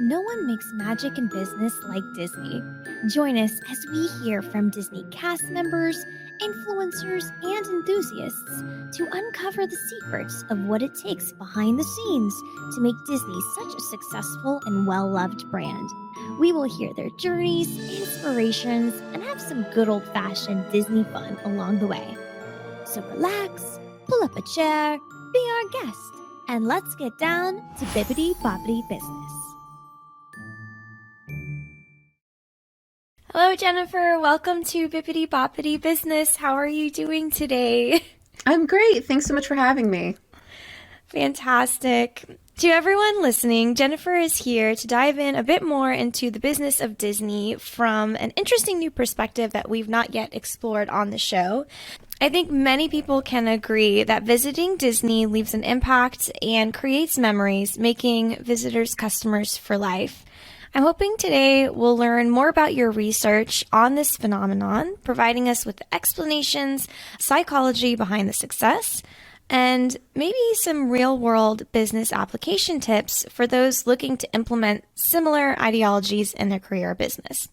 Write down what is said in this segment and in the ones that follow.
No one makes magic in business like Disney. Join us as we hear from Disney cast members, influencers, and enthusiasts to uncover the secrets of what it takes behind the scenes to make Disney such a successful and well-loved brand. We will hear their journeys, inspirations, and have some good old-fashioned Disney fun along the way. So relax, pull up a chair, be our guest, and let's get down to bippity boppity business. Hello, Jennifer. Welcome to Bippity Boppity Business. How are you doing today? I'm great. Thanks so much for having me. Fantastic. To everyone listening, Jennifer is here to dive in a bit more into the business of Disney from an interesting new perspective that we've not yet explored on the show. I think many people can agree that visiting Disney leaves an impact and creates memories, making visitors customers for life. I'm hoping today we'll learn more about your research on this phenomenon, providing us with explanations, psychology behind the success, and maybe some real-world business application tips for those looking to implement similar ideologies in their career or business.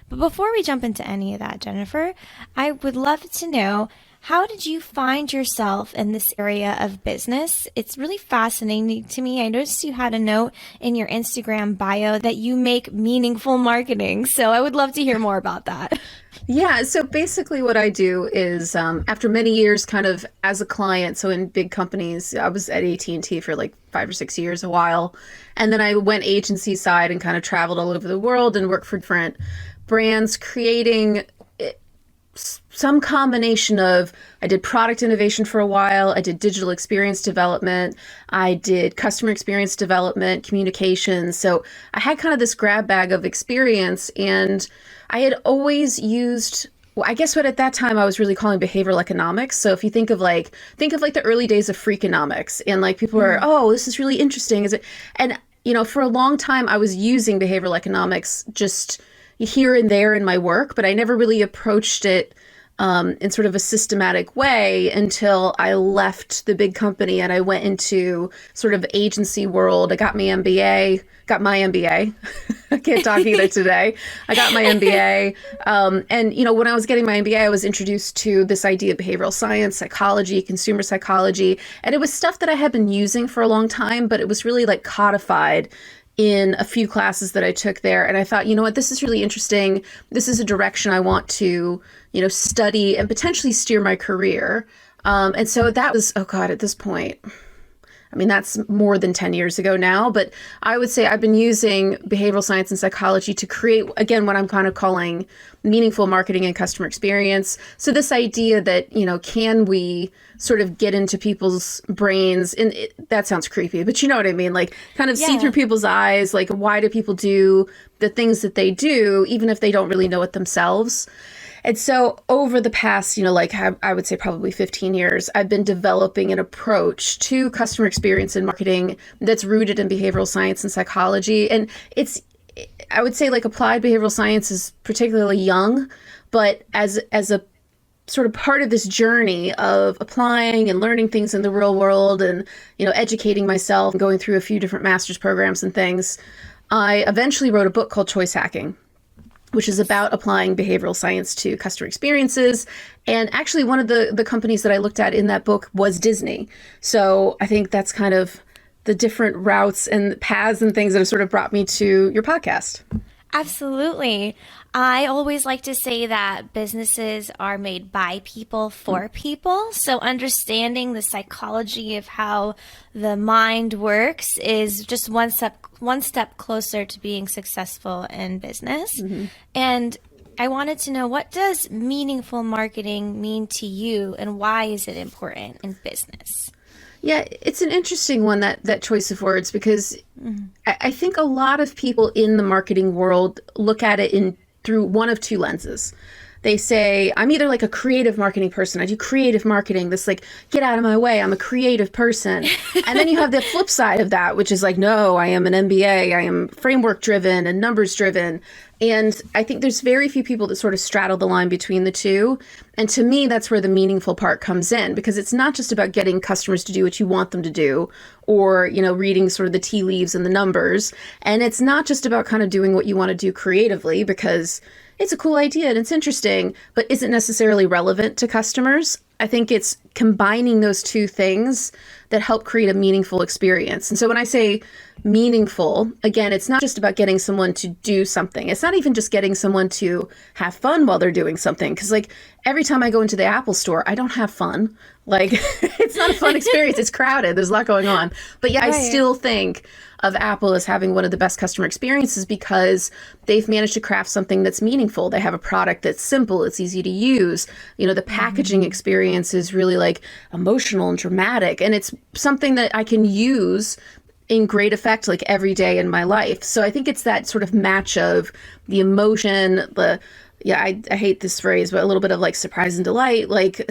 But before we jump into any of that, Jennifer, I would love to know, how did you find yourself in this area of business? It's really fascinating to me. I noticed you had a note in your Instagram bio that you make meaningful marketing. So I would love to hear more about that. Yeah, so basically what I do is after many years kind of as a client, so in big companies, I was at AT&T for like 5 or 6 years, a while. And then I went agency side and kind of traveled all over the world and worked for different brands, creating some combination of, I did product innovation for a while, I did digital experience development, I did customer experience development, communications. So I had kind of this grab bag of experience, and I had always used, well, I guess what at that time I was really calling behavioral economics. So if you think of like the early days of Freakonomics, and like people were, oh, this is really interesting. Is it? And for a long time I was using behavioral economics just here and there in my work, but I never really approached it in sort of a systematic way until I left the big company and I went into sort of agency world. I got my MBA. I can't talk either today. I got my MBA. And when I was getting my MBA, I was introduced to this idea of behavioral science, psychology, consumer psychology. And it was stuff that I had been using for a long time, but it was really like codified in a few classes that I took there. And I thought, you know what, this is really interesting. This is a direction I want to, study and potentially steer my career. And so that was, oh God, at this point, I mean, that's more than 10 years ago now, but I would say I've been using behavioral science and psychology to create, again, what I'm kind of calling meaningful marketing and customer experience. So this idea that, can we sort of get into people's brains, and that sounds creepy, but you know what I mean? Like kind of see through people's eyes, like why do people do the things that they do, even if they don't really know it themselves? And so over the past, I would say probably 15 years, I've been developing an approach to customer experience and marketing that's rooted in behavioral science and psychology. And I would say like applied behavioral science is particularly young, but as a sort of part of this journey of applying and learning things in the real world and, educating myself and going through a few different master's programs and things, I eventually wrote a book called Choice Hacking, which is about applying behavioral science to customer experiences. And actually one of the companies that I looked at in that book was Disney. So I think that's kind of the different routes and paths and things that have sort of brought me to your podcast. Absolutely. I always like to say that businesses are made by people for people. So understanding the psychology of how the mind works is just one step closer to being successful in business. Mm-hmm. And I wanted to know, what does meaningful marketing mean to you, and why is it important in business? Yeah, it's an interesting one, that choice of words, because I think a lot of people in the marketing world look at it through one of two lenses. they say, I'm either like a creative marketing person. I do creative marketing. This like, get out of my way. I'm a creative person. And then you have the flip side of that, which is like, no, I am an MBA. I am framework driven and numbers driven. And I think there's very few people that sort of straddle the line between the two. And to me, that's where the meaningful part comes in, because it's not just about getting customers to do what you want them to do, or, you know, reading sort of the tea leaves and the numbers. And it's not just about kind of doing what you want to do creatively, because it's a cool idea and it's interesting, but isn't necessarily relevant to customers. I think it's combining those two things that help create a meaningful experience. And so when I say meaningful, again, it's not just about getting someone to do something. It's not even just getting someone to have fun while they're doing something. Because like every time I go into the Apple store, I don't have fun. Like it's not a fun experience. It's crowded. There's a lot going on. But yeah, right. I still think of Apple as having one of the best customer experiences because they've managed to craft something that's meaningful. They have a product that's simple. It's easy to use. You know, the packaging experience is really like emotional and dramatic. And it's something that I can use in great effect like every day in my life. So I think it's that sort of match of the emotion, I hate this phrase, but a little bit of like surprise and delight. Like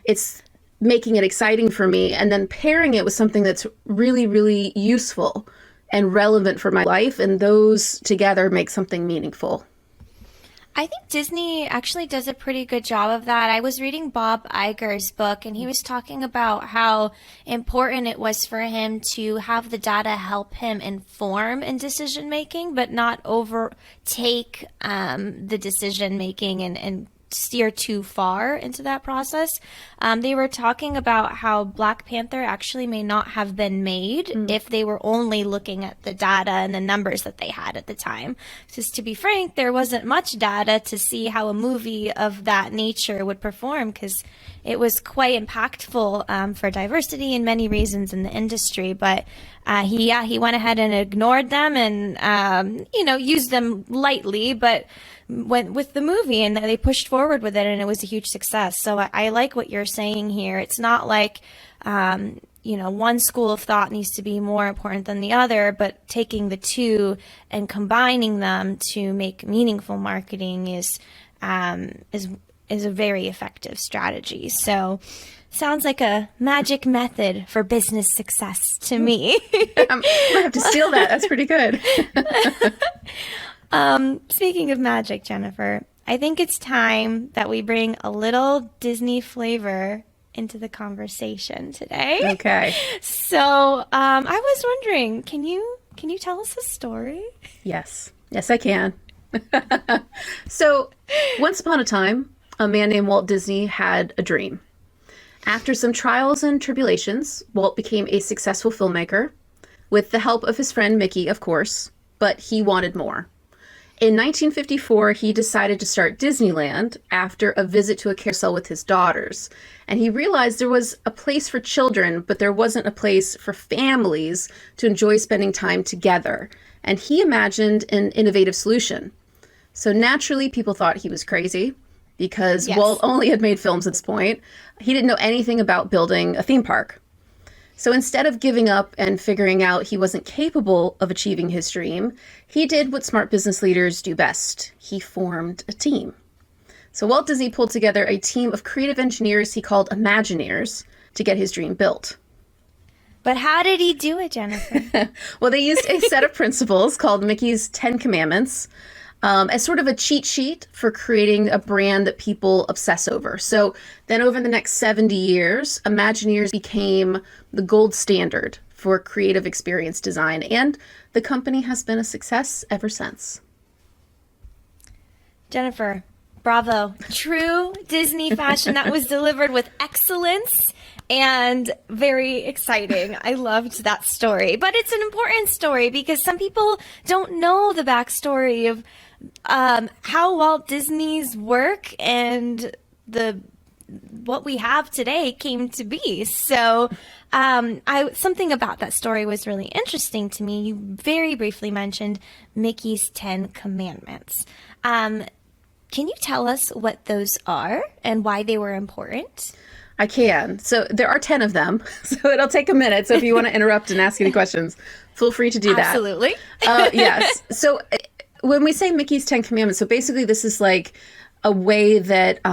it's making it exciting for me, and then pairing it with something that's really, really useful and relevant for my life. And those together make something meaningful. I think Disney actually does a pretty good job of that. I was reading Bob Iger's book, and he was talking about how important it was for him to have the data help him inform in decision making, but not overtake the decision making and steer too far into that process. They were talking about how Black Panther actually may not have been made if they were only looking at the data and the numbers that they had at the time. Because to be frank, there wasn't much data to see how a movie of that nature would perform, because it was quite impactful for diversity and many reasons in the industry. But he went ahead and ignored them and used them lightly, but went with the movie, and they pushed forward with it, and it was a huge success. So I like what you're saying here. It's not like one school of thought needs to be more important than the other, but taking the two and combining them to make meaningful marketing is a very effective strategy. So sounds like a magic method for business success to me. I'm gonna have to steal that. That's pretty good. Speaking of magic, Jennifer, I think it's time that we bring a little Disney flavor into the conversation today. Okay. So, I was wondering, can you tell us a story? Yes, I can. So, once upon a time, a man named Walt Disney had a dream. After some trials and tribulations, Walt became a successful filmmaker with the help of his friend Mickey, of course, but he wanted more. In 1954, he decided to start Disneyland after a visit to a carousel with his daughters. And he realized there was a place for children, but there wasn't a place for families to enjoy spending time together. And he imagined an innovative solution. So naturally, people thought he was crazy because Walt only had made films at this point. He didn't know anything about building a theme park. So instead of giving up and figuring out he wasn't capable of achieving his dream, he did what smart business leaders do best. He formed a team. So Walt Disney pulled together a team of creative engineers he called Imagineers to get his dream built. But how did he do it, Jennifer? Well, they used a set of principles called Mickey's 10 Commandments as sort of a cheat sheet for creating a brand that people obsess over. So then over the next 70 years, Imagineers became the gold standard for creative experience design, and the company has been a success ever since. Jennifer, bravo. True Disney fashion that was delivered with excellence and very exciting. I loved that story. But it's an important story because some people don't know the backstory of how Walt Disney's work and what we have today came to be. So something about that story was really interesting to me. You very briefly mentioned Mickey's 10 Commandments. Can you tell us what those are and why they were important? I can. So there are 10 of them. So it'll take a minute. So if you want to interrupt and ask any questions, feel free to do that. Absolutely. Yes. So when we say Mickey's 10 Commandments, so basically this is like a way that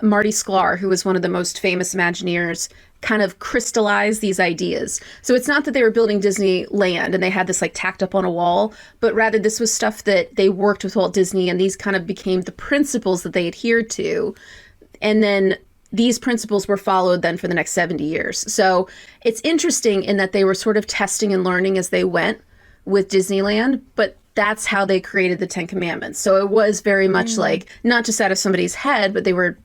Marty Sklar, who was one of the most famous Imagineers, kind of crystallized these ideas. So it's not that they were building Disneyland and they had this like tacked up on a wall, but rather this was stuff that they worked with Walt Disney, and these kind of became the principles that they adhered to. And then these principles were followed then for the next 70 years. So it's interesting in that they were sort of testing and learning as they went with Disneyland, but that's how they created the Ten Commandments. So it was very much like not just out of somebody's head, but they were,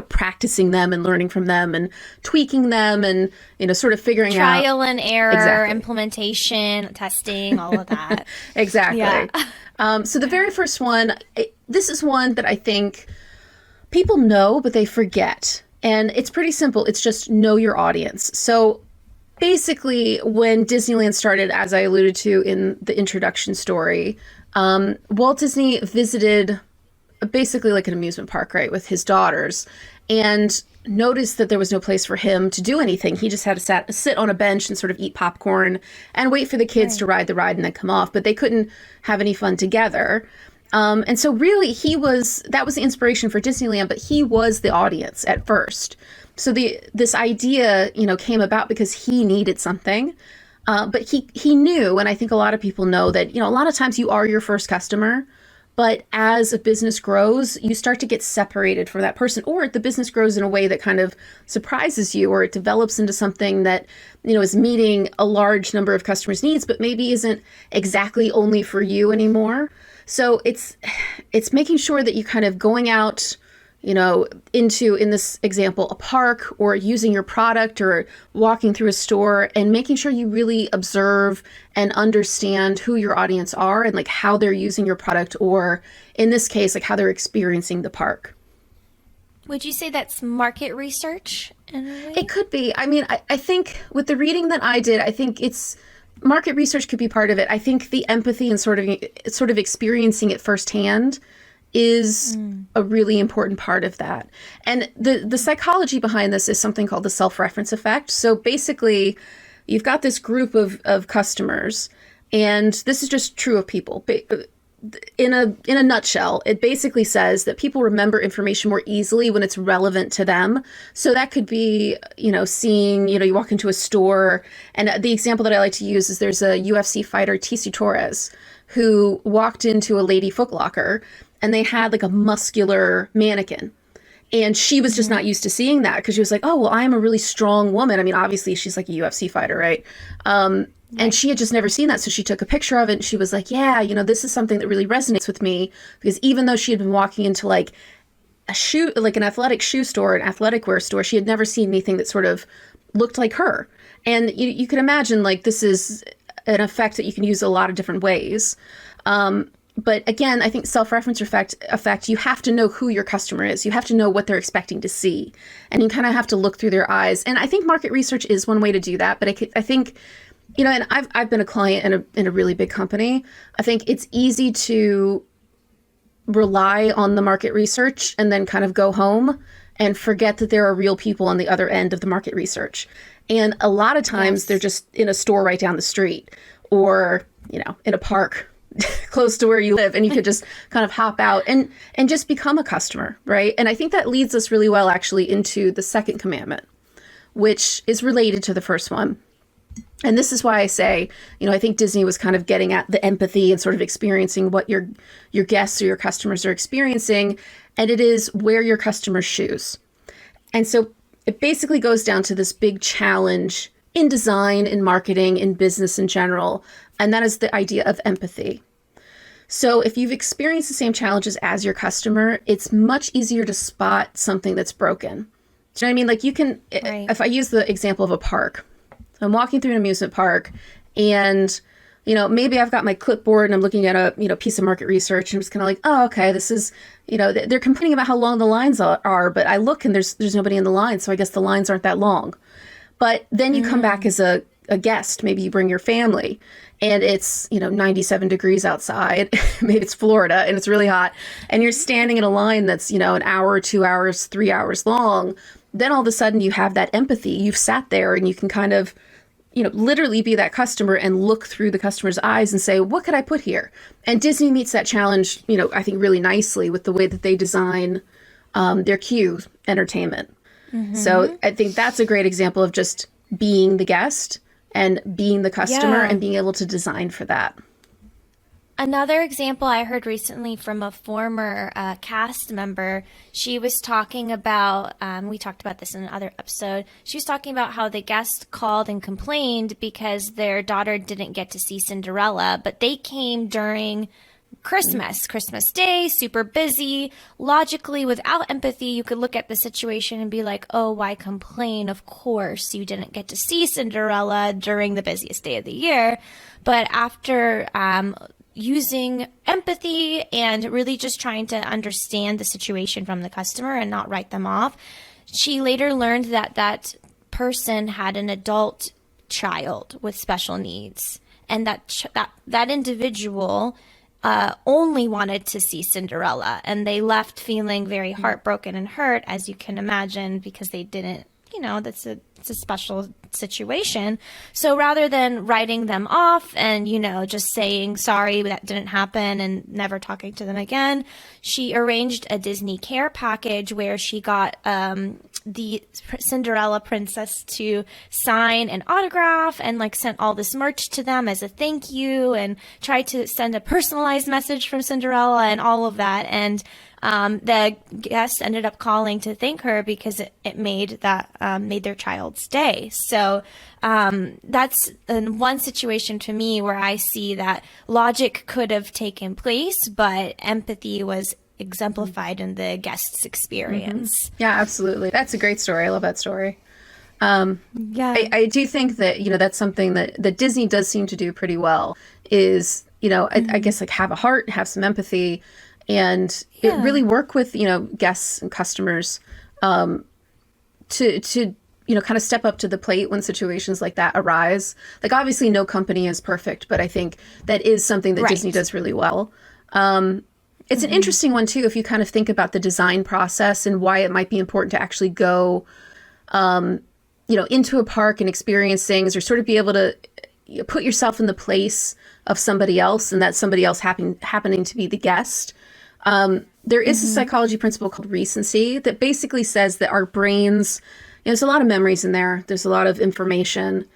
practicing them and learning from them and tweaking them and, sort of figuring out. Trial and error, Exactly. implementation, testing, all of that. Exactly. Yeah. So the very first one, this is one that I think people know, but they forget. And it's pretty simple. It's just know your audience. So basically, when Disneyland started, as I alluded to in the introduction story, Walt Disney visited basically like an amusement park, right, with his daughters, and noticed that there was no place for him to do anything. He just had to sit on a bench and sort of eat popcorn and wait for the kids to ride the ride and then come off, but they couldn't have any fun together. And so really that was the inspiration for Disneyland, but he was the audience at first. So this idea, came about because he needed something. But he knew, and I think a lot of people know that, a lot of times you are your first customer, but as a business grows, you start to get separated from that person, or the business grows in a way that kind of surprises you, or it develops into something that, is meeting a large number of customers' needs, but maybe isn't exactly only for you anymore. So it's making sure that you kind of going out, into, in this example, a park, or using your product or walking through a store, and making sure you really observe and understand who your audience are and like how they're using your product, or in this case, like how they're experiencing the park. Would you say that's market research in a way? It could be. I mean, I think with the reading that I did, I think market research could be part of it. I think the empathy and sort of experiencing it firsthand is a really important part of that. And the psychology behind this is something called the self-reference effect. So basically, you've got this group of customers, and this is just true of people. In a nutshell, it basically says that people remember information more easily when it's relevant to them. So that could be, seeing, you walk into a store, and the example that I like to use is there's a UFC fighter, Tissy Torres, who walked into a Lady Foot Locker, and they had like a muscular mannequin. And she was just not used to seeing that, because she was like, oh, well, I'm a really strong woman. I mean, obviously she's like a UFC fighter, right? And she had just never seen that. So she took a picture of it, and she was like, yeah, this is something that really resonates with me, because even though she had been walking into like an athletic shoe store, an athletic wear store, she had never seen anything that sort of looked like her. And you can imagine, like, this is an effect that you can use a lot of different ways. But again, I think self-reference effect, you have to know who your customer is. You have to know what they're expecting to see. And you kind of have to look through their eyes. And I think market research is one way to do that. But I think, and I've been a client in a really big company. I think it's easy to rely on the market research and then kind of go home and forget that there are real people on the other end of the market research. And a lot of times they're just in a store right down the street, or, in a park close to where you live, and you could just kind of hop out and just become a customer, right? And I think that leads us really well actually into the second commandment, which is related to the first one. And this is why I say, I think Disney was kind of getting at the empathy and sort of experiencing what your guests or your customers are experiencing, and it is wear your customers' shoes. And so it basically goes down to this big challenge in design, in marketing, in business in general, and that is the idea of empathy. So if you've experienced the same challenges as your customer, it's much easier to spot something that's broken. Do you know what I mean? Like, you can, if I use the example of a park, I'm walking through an amusement park, and, maybe I've got my clipboard and I'm looking at a piece of market research, and I'm just kind of like, oh, okay, this is, they're complaining about how long the lines are, but I look and there's nobody in the line, so I guess the lines aren't that long. But then you come back as a guest, maybe you bring your family, and it's, 97 degrees outside, maybe it's Florida and it's really hot, and you're standing in a line that's, an hour, 2 hours, 3 hours long. Then all of a sudden you have that empathy. You've sat there and you can kind of, literally be that customer and look through the customer's eyes and say, what could I put here? And Disney meets that challenge, I think really nicely with the way that they design their cue entertainment. So I think that's a great example of just being the guest and being the customer and being able to design for that. Another example I heard recently from a former cast member, she was talking about, we talked about this in another episode, she was talking about how the guest called and complained because their daughter didn't get to see Cinderella, but they came during Christmas Day, super busy. Logically, without empathy, you could look at the situation and be like, oh, why complain? Of course, you didn't get to see Cinderella during the busiest day of the year. But after using empathy and really just trying to understand the situation from the customer and not write them off, she later learned that that person had an adult child with special needs, and that individual only wanted to see Cinderella, and they left feeling very heartbroken and hurt, as you can imagine, because they didn't, it's a special situation. So rather than writing them off and, just saying, sorry, that didn't happen and never talking to them again, she arranged a Disney care package where she got the Cinderella princess to sign an autograph and sent all this merch to them as a thank you, and tried to send a personalized message from Cinderella and all of that. And the guests ended up calling to thank her because it made their child's day. So that's one situation to me where I see that logic could have taken place, but empathy was exemplified in the guest's experience. Yeah, absolutely. That's a great story. I love that story. I do think that, that's something that Disney does seem to do pretty well is, I guess have a heart, have some empathy, and it really work with, guests and customers to kind of step up to the plate when situations like that arise. Obviously no company is perfect, but I think that is something that Disney does really well. It's an interesting one too, if you kind of think about the design process and why it might be important to actually go, into a park and experience things, or sort of be able to put yourself in the place of somebody else, and that somebody else happening to be the guest. There is a psychology principle called recency that basically says that our brains, there's a lot of memories in there. There's a lot of information,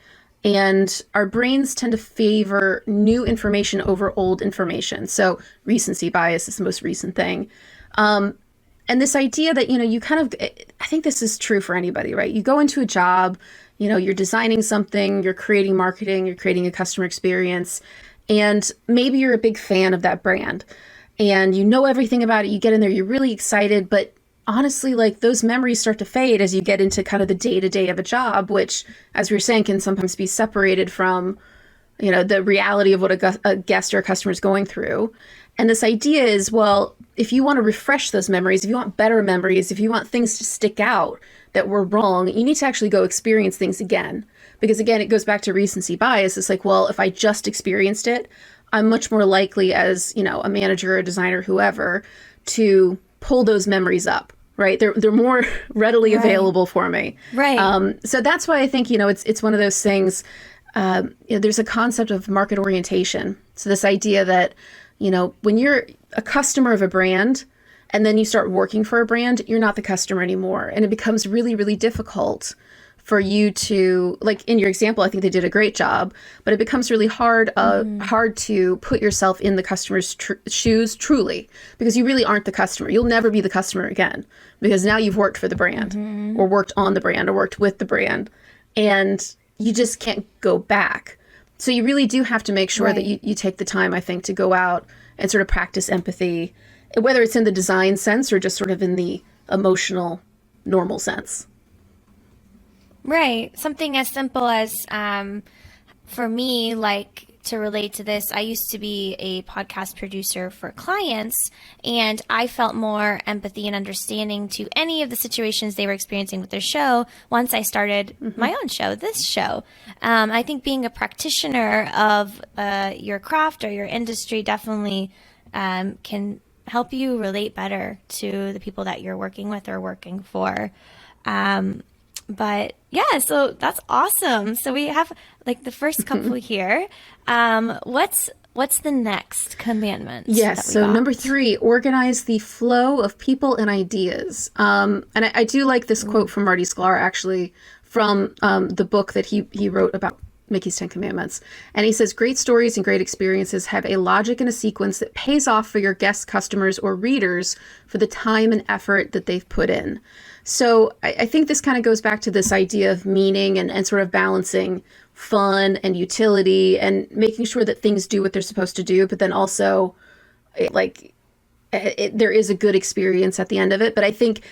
and our brains tend to favor new information over old information. So recency bias is the most recent thing. And this idea that, you kind of, I think this is true for anybody, right? You go into a job, you're designing something, you're creating marketing, you're creating a customer experience, and maybe you're a big fan of that brand and you know everything about it. You get in there, you're really excited, but honestly, those memories start to fade as you get into kind of the day-to-day of a job, which, as we were saying, can sometimes be separated from, the reality of what a guest or a customer is going through. And this idea is, well, if you want to refresh those memories, if you want better memories, if you want things to stick out that were wrong, you need to actually go experience things again. Because again, it goes back to recency bias. It's well, if I just experienced it, I'm much more likely as, a manager, a designer, whoever, to pull those memories up. Right. They're more readily available for me. Right. So that's why I think, it's one of those things. There's a concept of market orientation. So this idea that, when you're a customer of a brand and then you start working for a brand, you're not the customer anymore. And it becomes really, really difficult for you to, in your example, I think they did a great job, but it becomes really hard to put yourself in the customer's shoes truly, because you really aren't the customer. You'll never be the customer again, because now you've worked for the brand or worked on the brand or worked with the brand, and you just can't go back. So you really do have to make sure that you take the time, I think, to go out and sort of practice empathy, whether it's in the design sense or just sort of in the emotional, normal sense. Right. Something as simple as, for me, to relate to this, I used to be a podcast producer for clients, and I felt more empathy and understanding to any of the situations they were experiencing with their show once I started my own show, this show. I think being a practitioner of your craft or your industry definitely can help you relate better to the people that you're working with or working for. But yeah, so that's awesome. So we have the first couple here. What's What's the next commandment? Yes. So number 3, organize the flow of people and ideas. And I do like this quote from Marty Sklar, actually, from the book that he wrote about Mickey's 10 Commandments. And he says, great stories and great experiences have a logic and a sequence that pays off for your guests, customers, or readers for the time and effort that they've put in. So I think this kind of goes back to this idea of meaning and sort of balancing fun and utility and making sure that things do what they're supposed to do, but then also there is a good experience at the end of it. But I think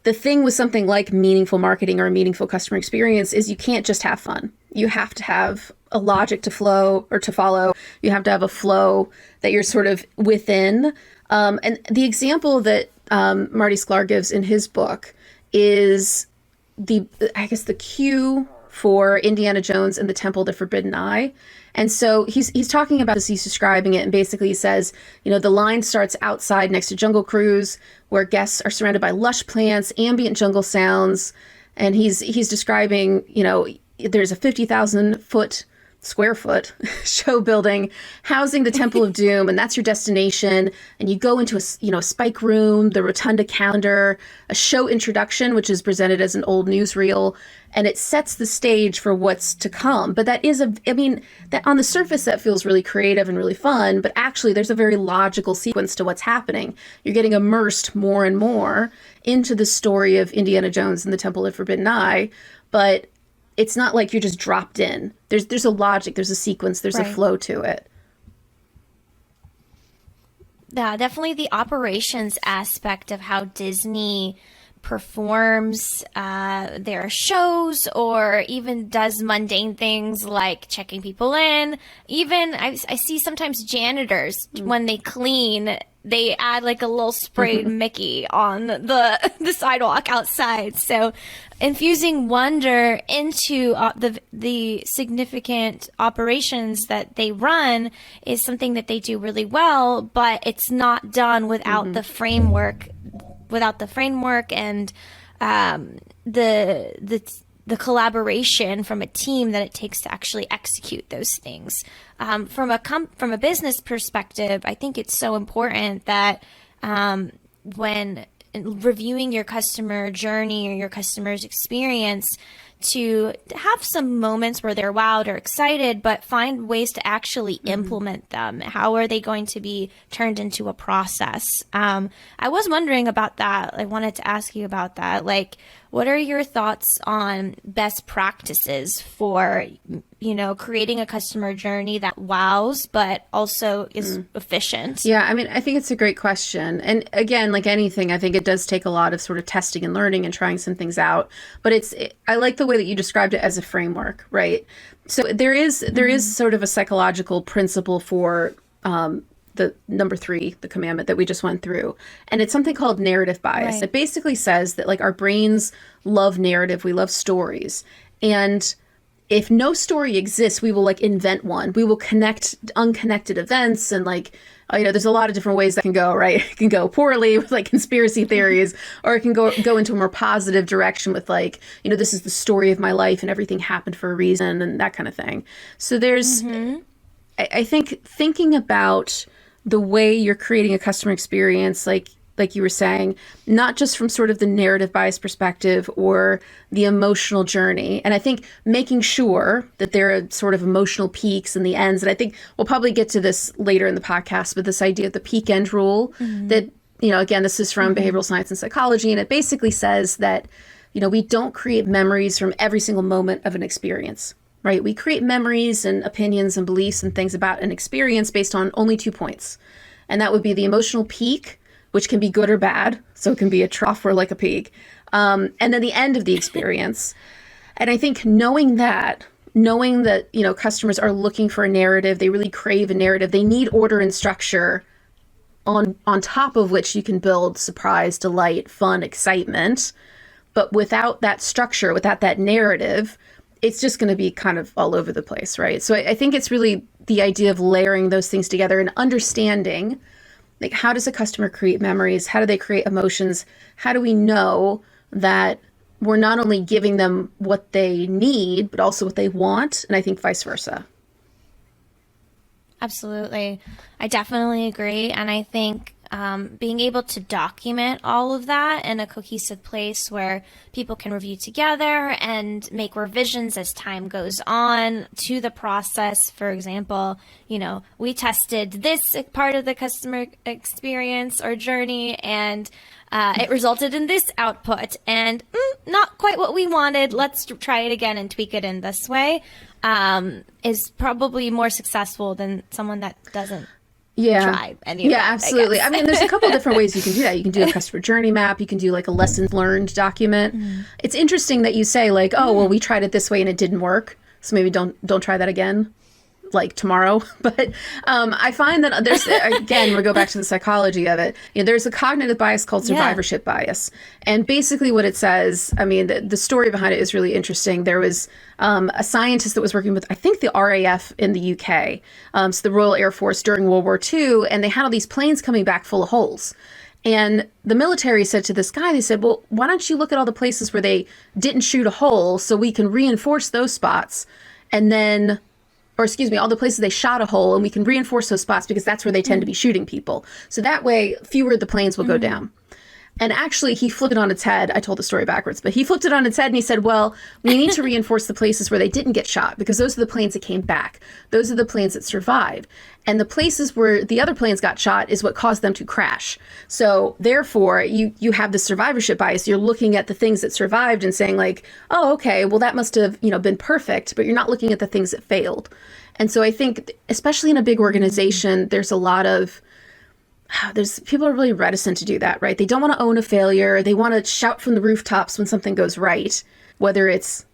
the thing with something like meaningful marketing or a meaningful customer experience is you can't just have fun. You have to have a logic to flow or to follow. You have to have a flow that you're sort of within. And the example that Marty Sklar gives in his book is the cue for Indiana Jones and the Temple of the Forbidden Eye. And so he's talking about this, he's describing it, and basically he says, the line starts outside next to Jungle Cruise, where guests are surrounded by lush plants, ambient jungle sounds, and he's describing, there's a 50,000 square foot show building housing the Temple of Doom, and that's your destination. And you go into a spike room, the rotunda calendar, a show introduction, which is presented as an old newsreel, and it sets the stage for what's to come. But that is that on the surface that feels really creative and really fun, but actually there's a very logical sequence to what's happening. You're getting immersed more and more into the story of Indiana Jones and the Temple of the Forbidden Eye, but it's not like you're just dropped in. There's a logic, there's a sequence, there's a flow to it. Yeah, definitely the operations aspect of how Disney performs their shows or even does mundane things like checking people in. Even I see sometimes janitors, when they clean, they add like a little sprayed Mickey on the sidewalk outside. So infusing wonder into the significant operations that they run is something that they do really well, but it's not done without the framework. Without the framework and the collaboration from a team that it takes to actually execute those things. From a business perspective, I think it's so important that when reviewing your customer journey or your customer's experience, to have some moments where they're wowed or excited, but find ways to actually implement them. How are they going to be turned into a process? I was wondering about that. I wanted to ask you about that. Like, what are your thoughts on best practices for, creating a customer journey that wows, but also is efficient? Yeah, I think it's a great question. And again, like anything, I think it does take a lot of sort of testing and learning and trying some things out. But I like the way that you described it as a framework, right? So there is sort of a psychological principle for the number 3, the commandment that we just went through. And it's something called narrative bias. Right. It basically says that like our brains love narrative. We love stories. And if no story exists, we will like invent one. We will connect unconnected events and there's a lot of different ways that can go, right? It can go poorly with like conspiracy theories, or it can go into a more positive direction with like, this is the story of my life and everything happened for a reason and that kind of thing. So there's, I think thinking about the way you're creating a customer experience, like you were saying, not just from sort of the narrative bias perspective or the emotional journey. And I think making sure that there are sort of emotional peaks and the ends. And I think we'll probably get to this later in the podcast, but this idea of the peak end rule that, again, this is from behavioral science and psychology. And it basically says that, we don't create memories from every single moment of an experience, right? We create memories and opinions and beliefs and things about an experience based on only 2 points. And that would be the emotional peak, which can be good or bad. So it can be a trough or like a peak. And then the end of the experience. And I think knowing that, customers are looking for a narrative, they really crave a narrative, they need order and structure on top of which you can build surprise, delight, fun, excitement. But without that structure, without that narrative, it's just going to be kind of all over the place, right? So I think it's really the idea of layering those things together and understanding, like, how does a customer create memories? How do they create emotions? How do we know that we're not only giving them what they need, but also what they want? And I think vice versa. Absolutely. I definitely agree. And I think being able to document all of that in a cohesive place where people can review together and make revisions as time goes on to the process. For example, we tested this part of the customer experience or journey, and it resulted in this output, and not quite what we wanted. Let's try it again and tweak it in this way. Is probably more successful than someone that doesn't try any of that, absolutely. I mean, there's a couple different ways you can do that. You can do a customer journey map. You can do like a lessons learned document. It's interesting that you say like, oh, well, we tried it this way and it didn't work, so maybe don't try that again, like tomorrow. But I find that there's, again, we go back to the psychology of it. There's a cognitive bias called survivorship bias. And basically what it says, I mean, the story behind it is really interesting. There was a scientist that was working with, I think, the RAF in the UK, so the Royal Air Force during World War II, and they had all these planes coming back full of holes. And the military said to this guy, they said, well, why don't you look at all the places where they didn't shoot a hole so we can reinforce those spots, and then... or excuse me, all the places they shot a hole, and we can reinforce those spots because that's where they tend to be shooting people. So that way, fewer of the planes will go down. And actually, he flipped it on its head. I told the story backwards, but he flipped it on its head and he said, well, we need to reinforce the places where they didn't get shot because those are the planes that came back. Those are the planes that survived. And the places where the other planes got shot is what caused them to crash. So therefore, you have the survivorship bias. You're looking at the things that survived and saying like, oh, okay, well, that must have, been perfect, but you're not looking at the things that failed. And so I think, especially in a big organization, there's a lot of, people are really reticent to do that, right? They don't want to own a failure. They want to shout from the rooftops when something goes right, whether it's,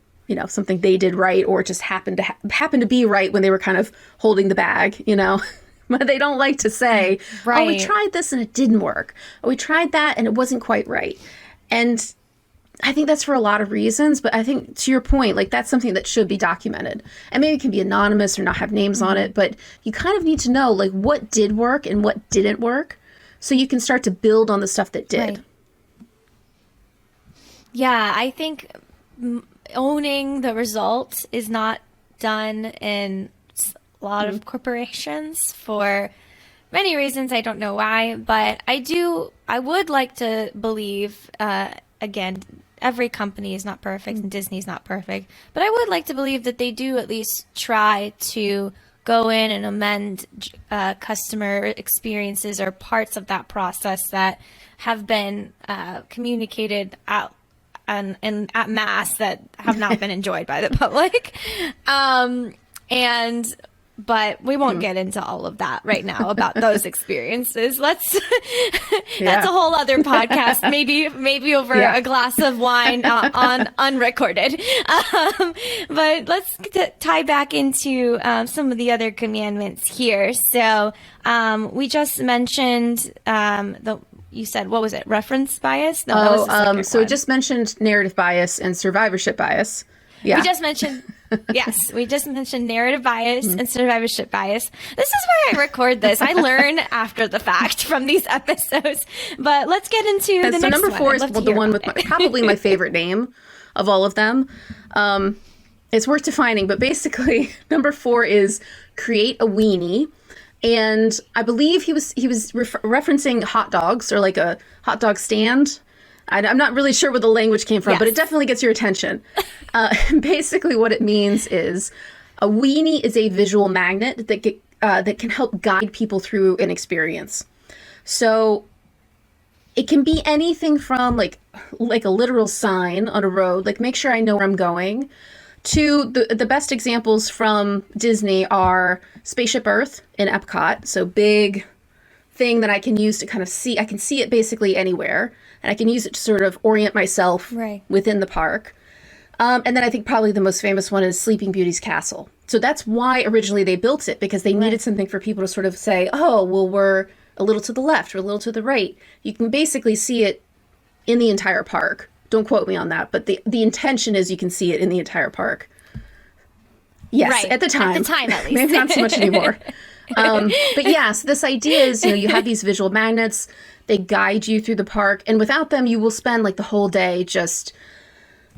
something they did right or just happened to be right when they were kind of holding the bag, But they don't like to say, oh, we tried this and it didn't work. Oh, we tried that and it wasn't quite right. And I think that's for a lot of reasons, but I think to your point, like that's something that should be documented. And maybe it can be anonymous or not have names on it, but you kind of need to know like what did work and what didn't work so you can start to build on the stuff that did. Right. Yeah, I think owning the results is not done in a lot of corporations for many reasons. I don't know why, but I would like to believe, again, every company is not perfect and Disney's not perfect, but I would like to believe that they do at least try to go in and amend customer experiences or parts of that process that have been communicated out and at mass that have not been enjoyed by the public. But we won't get into all of that right now about those experiences. That's a whole other podcast, maybe over a glass of wine on unrecorded. But let's tie back into some of the other commandments here. So we just mentioned you said, what was it? Reference bias? No, that was the second so one. it just mentioned narrative bias and survivorship bias. Yeah. We just mentioned narrative bias and survivorship bias. This is why I record this. I learn after the fact from these episodes. But let's get into the next one. So number 4 is the one with probably my favorite name of all of them. It's worth defining, but basically number 4 is create a weenie. And I believe he was referencing hot dogs or like a hot dog stand. I'm not really sure where the language came from, but it definitely gets your attention. Basically what it means is a weenie is a visual magnet that can help guide people through an experience. So it can be anything from like a literal sign on a road, like make sure I know where I'm going, to the best examples from Disney are Spaceship Earth in Epcot. So big thing that I can use to kind of see. I can see it basically anywhere. And I can use it to sort of orient myself within the park. And then I think probably the most famous one is Sleeping Beauty's castle. So that's why originally they built it, because they needed something for people to sort of say, oh, well, we're a little to the left or a little to the right. You can basically see it in the entire park. Don't quote me on that, but the intention is you can see it in the entire park. Yes, at the time. At the time, at least. Maybe not so much anymore. But yes, this idea is, you have these visual magnets. They guide you through the park, and without them, you will spend like the whole day just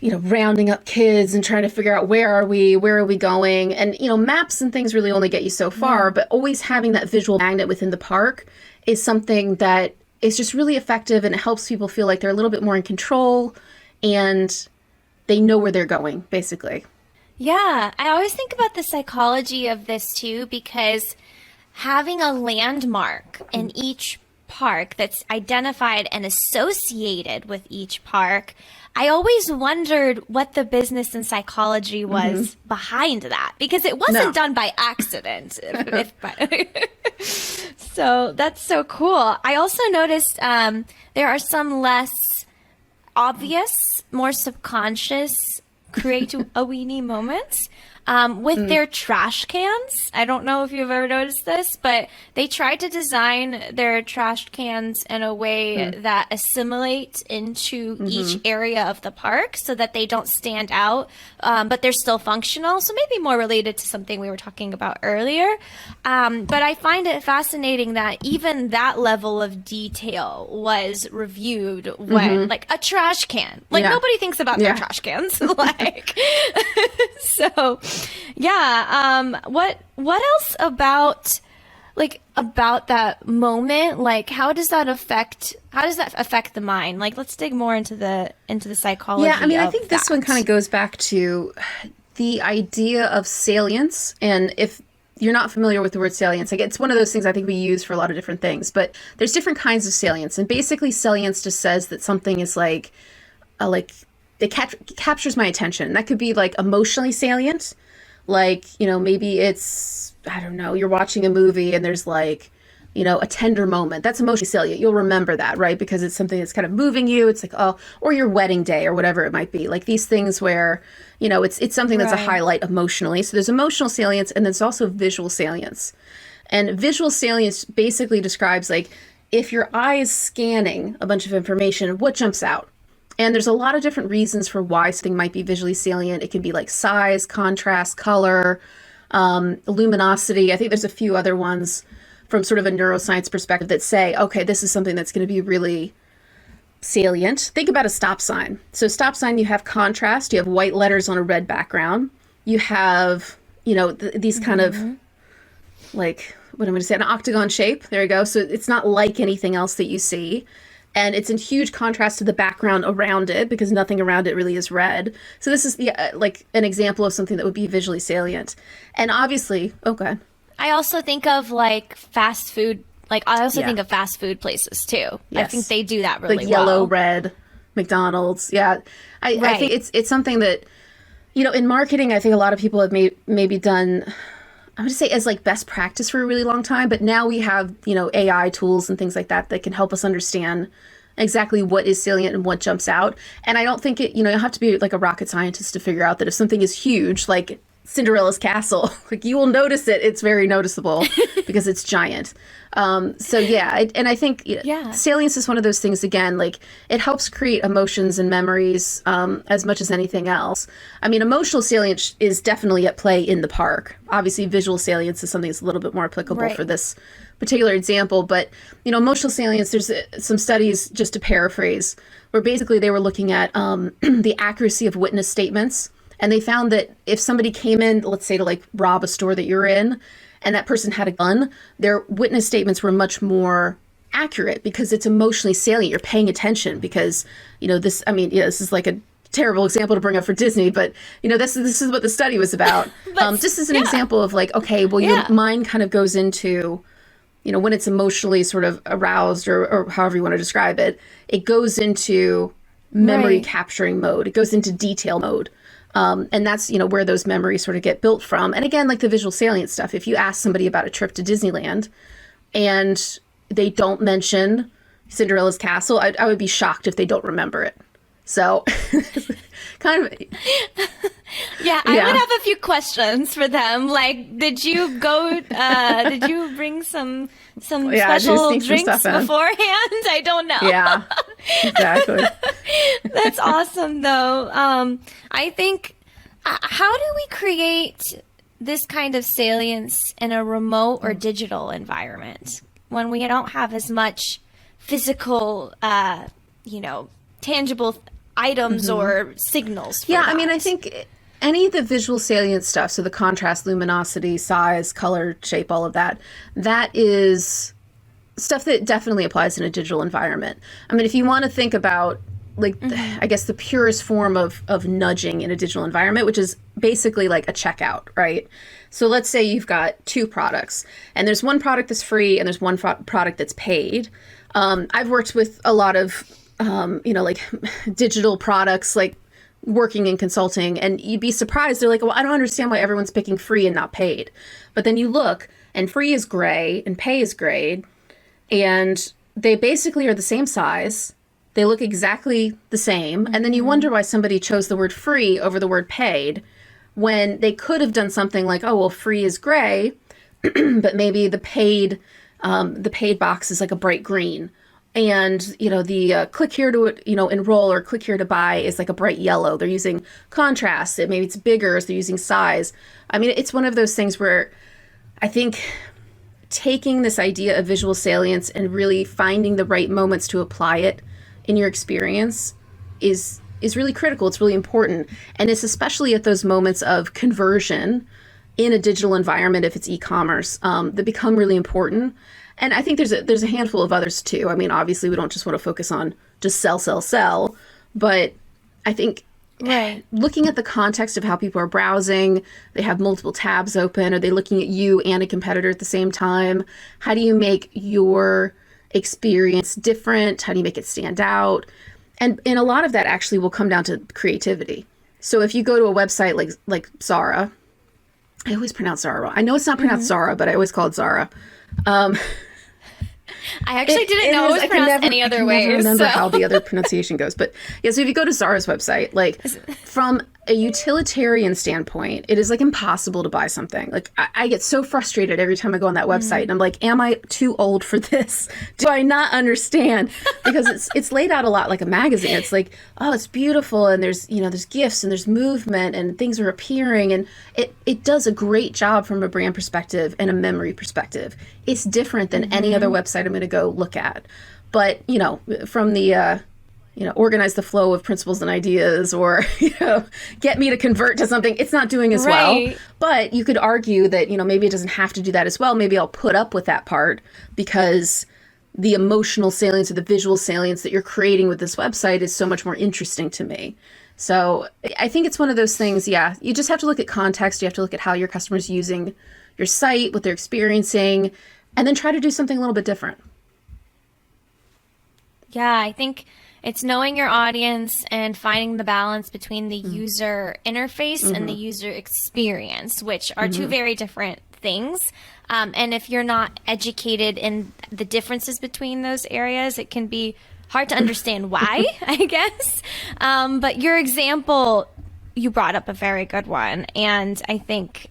rounding up kids and trying to figure out where are we going. And, maps and things really only get you so far, but always having that visual magnet within the park is something that is just really effective, and it helps people feel like they're a little bit more in control and they know where they're going, basically. Yeah, I always think about the psychology of this too, because having a landmark in each park that's identified and associated with each park, I always wondered what the business and psychology was behind that, because it wasn't done by accident. So that's so cool. I also noticed there are some less obvious, more subconscious create a weenie moments with their trash cans. I don't know if you've ever noticed this, but they tried to design their trash cans in a way that assimilate into each area of the park so that they don't stand out, but they're still functional. So maybe more related to something we were talking about earlier. But I find it fascinating that even that level of detail was reviewed when, like, a trash can. Like, nobody thinks about their trash cans. Like, so... Yeah. What else about that moment? Like, how does that affect the mind? Like, let's dig more into the psychology. Yeah, I mean, I think that. this one kind of goes back to the idea of salience. And if you're not familiar with the word salience, like, it's one of those things I think we use for a lot of different things, but there's different kinds of salience. And basically salience just says that something is it captures my attention. That could be like emotionally salient. Like, maybe it's, I don't know, you're watching a movie and there's like, a tender moment. That's emotionally salient. You'll remember that, right? Because it's something that's kind of moving you. It's like, oh, or your wedding day or whatever it might be. Like these things where, it's something that's a highlight emotionally. So there's emotional salience, and there's also visual salience. And visual salience basically describes, like, if your eye is scanning a bunch of information, what jumps out? And there's a lot of different reasons for why something might be visually salient. It can be like size, contrast, color, luminosity. I think there's a few other ones from sort of a neuroscience perspective that say, okay, this is something that's going to be really salient. Think about a stop sign. So stop sign, you have contrast. You have white letters on a red background. You have, these kind of like, what I'm going to say, an octagon shape. There you go. So it's not like anything else that you see. And it's in huge contrast to the background around it, because nothing around it really is red. So this is like an example of something that would be visually salient. And obviously, okay. I also think of like fast food. Like, I also think of fast food places too. Yes. I think they do that really like yellow, red, McDonald's. Yeah. I think it's something that, in marketing, I think a lot of people have maybe done, I would say, as like best practice for a really long time. But now we have, AI tools and things like that can help us understand exactly what is salient and what jumps out. And I don't think you have to be like a rocket scientist to figure out that if something is huge, like Cinderella's castle, like, you will notice it. It's very noticeable because it's giant. So yeah, and I think salience is one of those things, again, like, it helps create emotions and memories as much as anything else. I mean, emotional salience is definitely at play in the park. Obviously, visual salience is something that's a little bit more applicable for this particular example. But, emotional salience, there's some studies, just to paraphrase, where basically they were looking at the accuracy of witness statements. And they found that if somebody came in, let's say, to like rob a store that you're in, and that person had a gun, their witness statements were much more accurate because it's emotionally salient. You're paying attention because, this is like a terrible example to bring up for Disney, but, this is what the study was about. Just as an example of like, okay, well, your mind kind of goes into, when it's emotionally sort of aroused or however you want to describe it, it goes into memory capturing mode. It goes into detail mode. And that's, where those memories sort of get built from. And again, like the visual salient stuff, if you ask somebody about a trip to Disneyland and they don't mention Cinderella's castle, I would be shocked if they don't remember it. So kind of. Yeah, I would have a few questions for them. Like, did you bring some special drinks beforehand? I don't know. Yeah, exactly. That's awesome, though. I think, how do we create this kind of salience in a remote or digital environment when we don't have as much physical, tangible items or signals for Yeah, that. I mean, I think any of the visual salient stuff, so the contrast, luminosity, size, color, shape, all of that, that is stuff that definitely applies in a digital environment. I mean, if you want to think about, like, I guess the purest form of nudging in a digital environment, which is basically like a checkout, right? So let's say you've got two products, and there's one product that's free and there's one product that's paid. I've worked with a lot of, like digital products, like working in consulting, and you'd be surprised. They're like, well, I don't understand why everyone's picking free and not paid. But then you look, and free is gray and pay is gray, and they basically are the same size. They look exactly the same. And then you wonder why somebody chose the word free over the word paid, when they could have done something like, oh, well, free is gray, but maybe the paid box is like a bright green. And, the click here to, enroll or click here to buy is like a bright yellow. They're using contrast. Maybe it's bigger, so they're using size. I mean, it's one of those things where I think taking this idea of visual salience and really finding the right moments to apply it in your experience is really critical. It's really important. And it's especially at those moments of conversion in a digital environment, if it's e-commerce, that become really important. And I think there's a handful of others too. I mean, obviously we don't just want to focus on just sell, but I think looking at the context of how people are browsing, they have multiple tabs open, are they looking at you and a competitor at the same time? How do you make your experience different? How do you make it stand out? And a lot of that actually will come down to creativity. So if you go to a website like Zara, I always pronounce Zara wrong. I know it's not pronounced Zara, but I always call it Zara. I actually didn't know it was pronounced any other way. I never remember how the other pronunciation goes. But yeah, so if you go to Zara's website, like from a utilitarian standpoint, it is like impossible to buy something. Like I get so frustrated every time I go on that website and I'm like, am I too old for this? Do I not understand? Because it's laid out a lot like a magazine. It's like, oh, it's beautiful, and there's gifts and there's movement and things are appearing, and it does a great job from a brand perspective and a memory perspective. It's different than any other website I'm going to go look at. But, from the organize the flow of principles and ideas, or, get me to convert to something, it's not doing as well. But you could argue that, maybe it doesn't have to do that as well. Maybe I'll put up with that part because the emotional salience or the visual salience that you're creating with this website is so much more interesting to me. So I think it's one of those things, you just have to look at context. You have to look at how your customer's using your site, what they're experiencing, and then try to do something a little bit different. Yeah, I think it's knowing your audience and finding the balance between the user interface and the user experience, which are two very different things. And if you're not educated in the differences between those areas, it can be hard to understand why, I guess. But your example, you brought up a very good one. And I think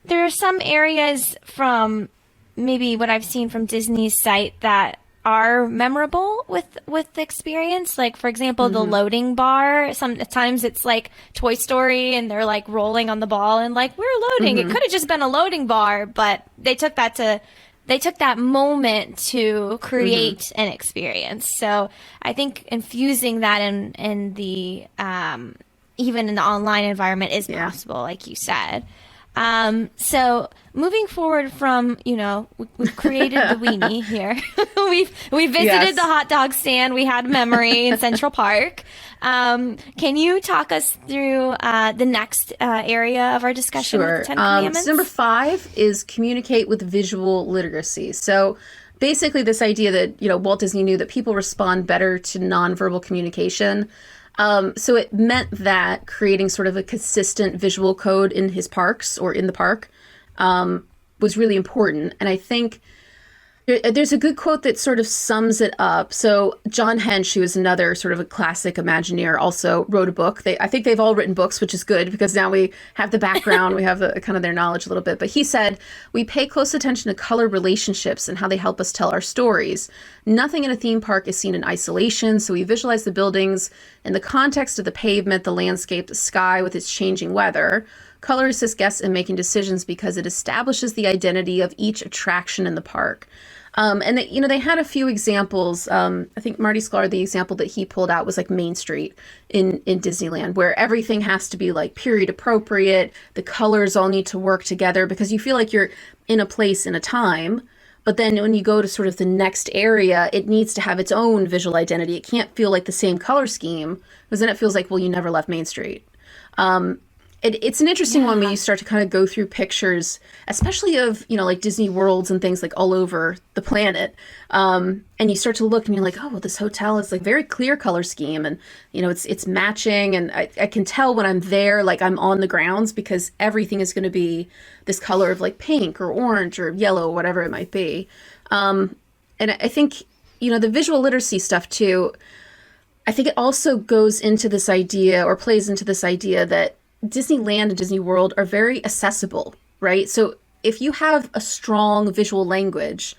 there are some areas from maybe what I've seen from Disney's site that are memorable with the experience. Like, for example, the loading bar. Sometimes it's like Toy Story and they're like rolling on the ball and like, we're loading. It could have just been a loading bar, but they took that moment to create an experience. So I think infusing that in the even in the online environment is possible, like you said. So moving forward from, we've created the weenie here. we visited the hot dog stand. We had memory in Central Park. Can you talk us through the next area of our discussion with the 10 Commandments? So number 5 is communicate with visual literacy. So basically this idea that, Walt Disney knew that people respond better to nonverbal communication. So it meant that creating sort of a consistent visual code in his parks or in the park was really important. And I think there's a good quote that sort of sums it up. So John Hench, who is another sort of a classic Imagineer, also wrote a book. I think they've all written books, which is good because now we have the background, we have kind of their knowledge a little bit. But he said, we pay close attention to color relationships and how they help us tell our stories. Nothing in a theme park is seen in isolation, so we visualize the buildings in the context of the pavement, the landscape, the sky with its changing weather. Color assists guests in making decisions because it establishes the identity of each attraction in the park. And they, they had a few examples. I think Marty Sklar, the example that he pulled out was like Main Street in Disneyland, where everything has to be like period appropriate. The colors all need to work together because you feel like you're in a place in a time. But then when you go to sort of the next area, it needs to have its own visual identity. It can't feel like the same color scheme because then it feels like, well, you never left Main Street. It's an interesting one when you start to kind of go through pictures, especially of, like Disney worlds and things like all over the planet. And you start to look and you're like, oh, well, this hotel is like very clear color scheme. And, it's matching. And I can tell when I'm there, like I'm on the grounds because everything is going to be this color of like pink or orange or yellow, whatever it might be. And I think, the visual literacy stuff too, I think it also goes into this idea or plays into this idea that Disneyland and Disney World are very accessible, right? So if you have a strong visual language,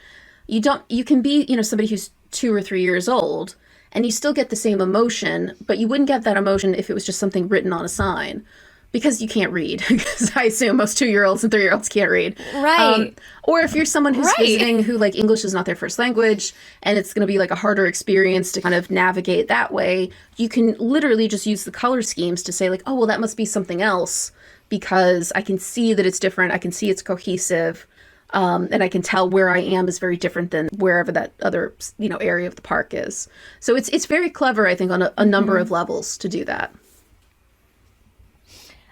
you can be, somebody who's 2 or 3 years old and you still get the same emotion, but you wouldn't get that emotion if it was just something written on a sign because you can't read. Because I assume most 2-year-olds and 3-year-olds can't read. Right. Or if you're someone who's visiting who like English is not their first language and it's going to be like a harder experience to kind of navigate that way, you can literally just use the color schemes to say like, oh, well, that must be something else because I can see that it's different. I can see it's cohesive. And I can tell where I am is very different than wherever that other, area of the park is. So it's very clever, I think, on a number of levels to do that.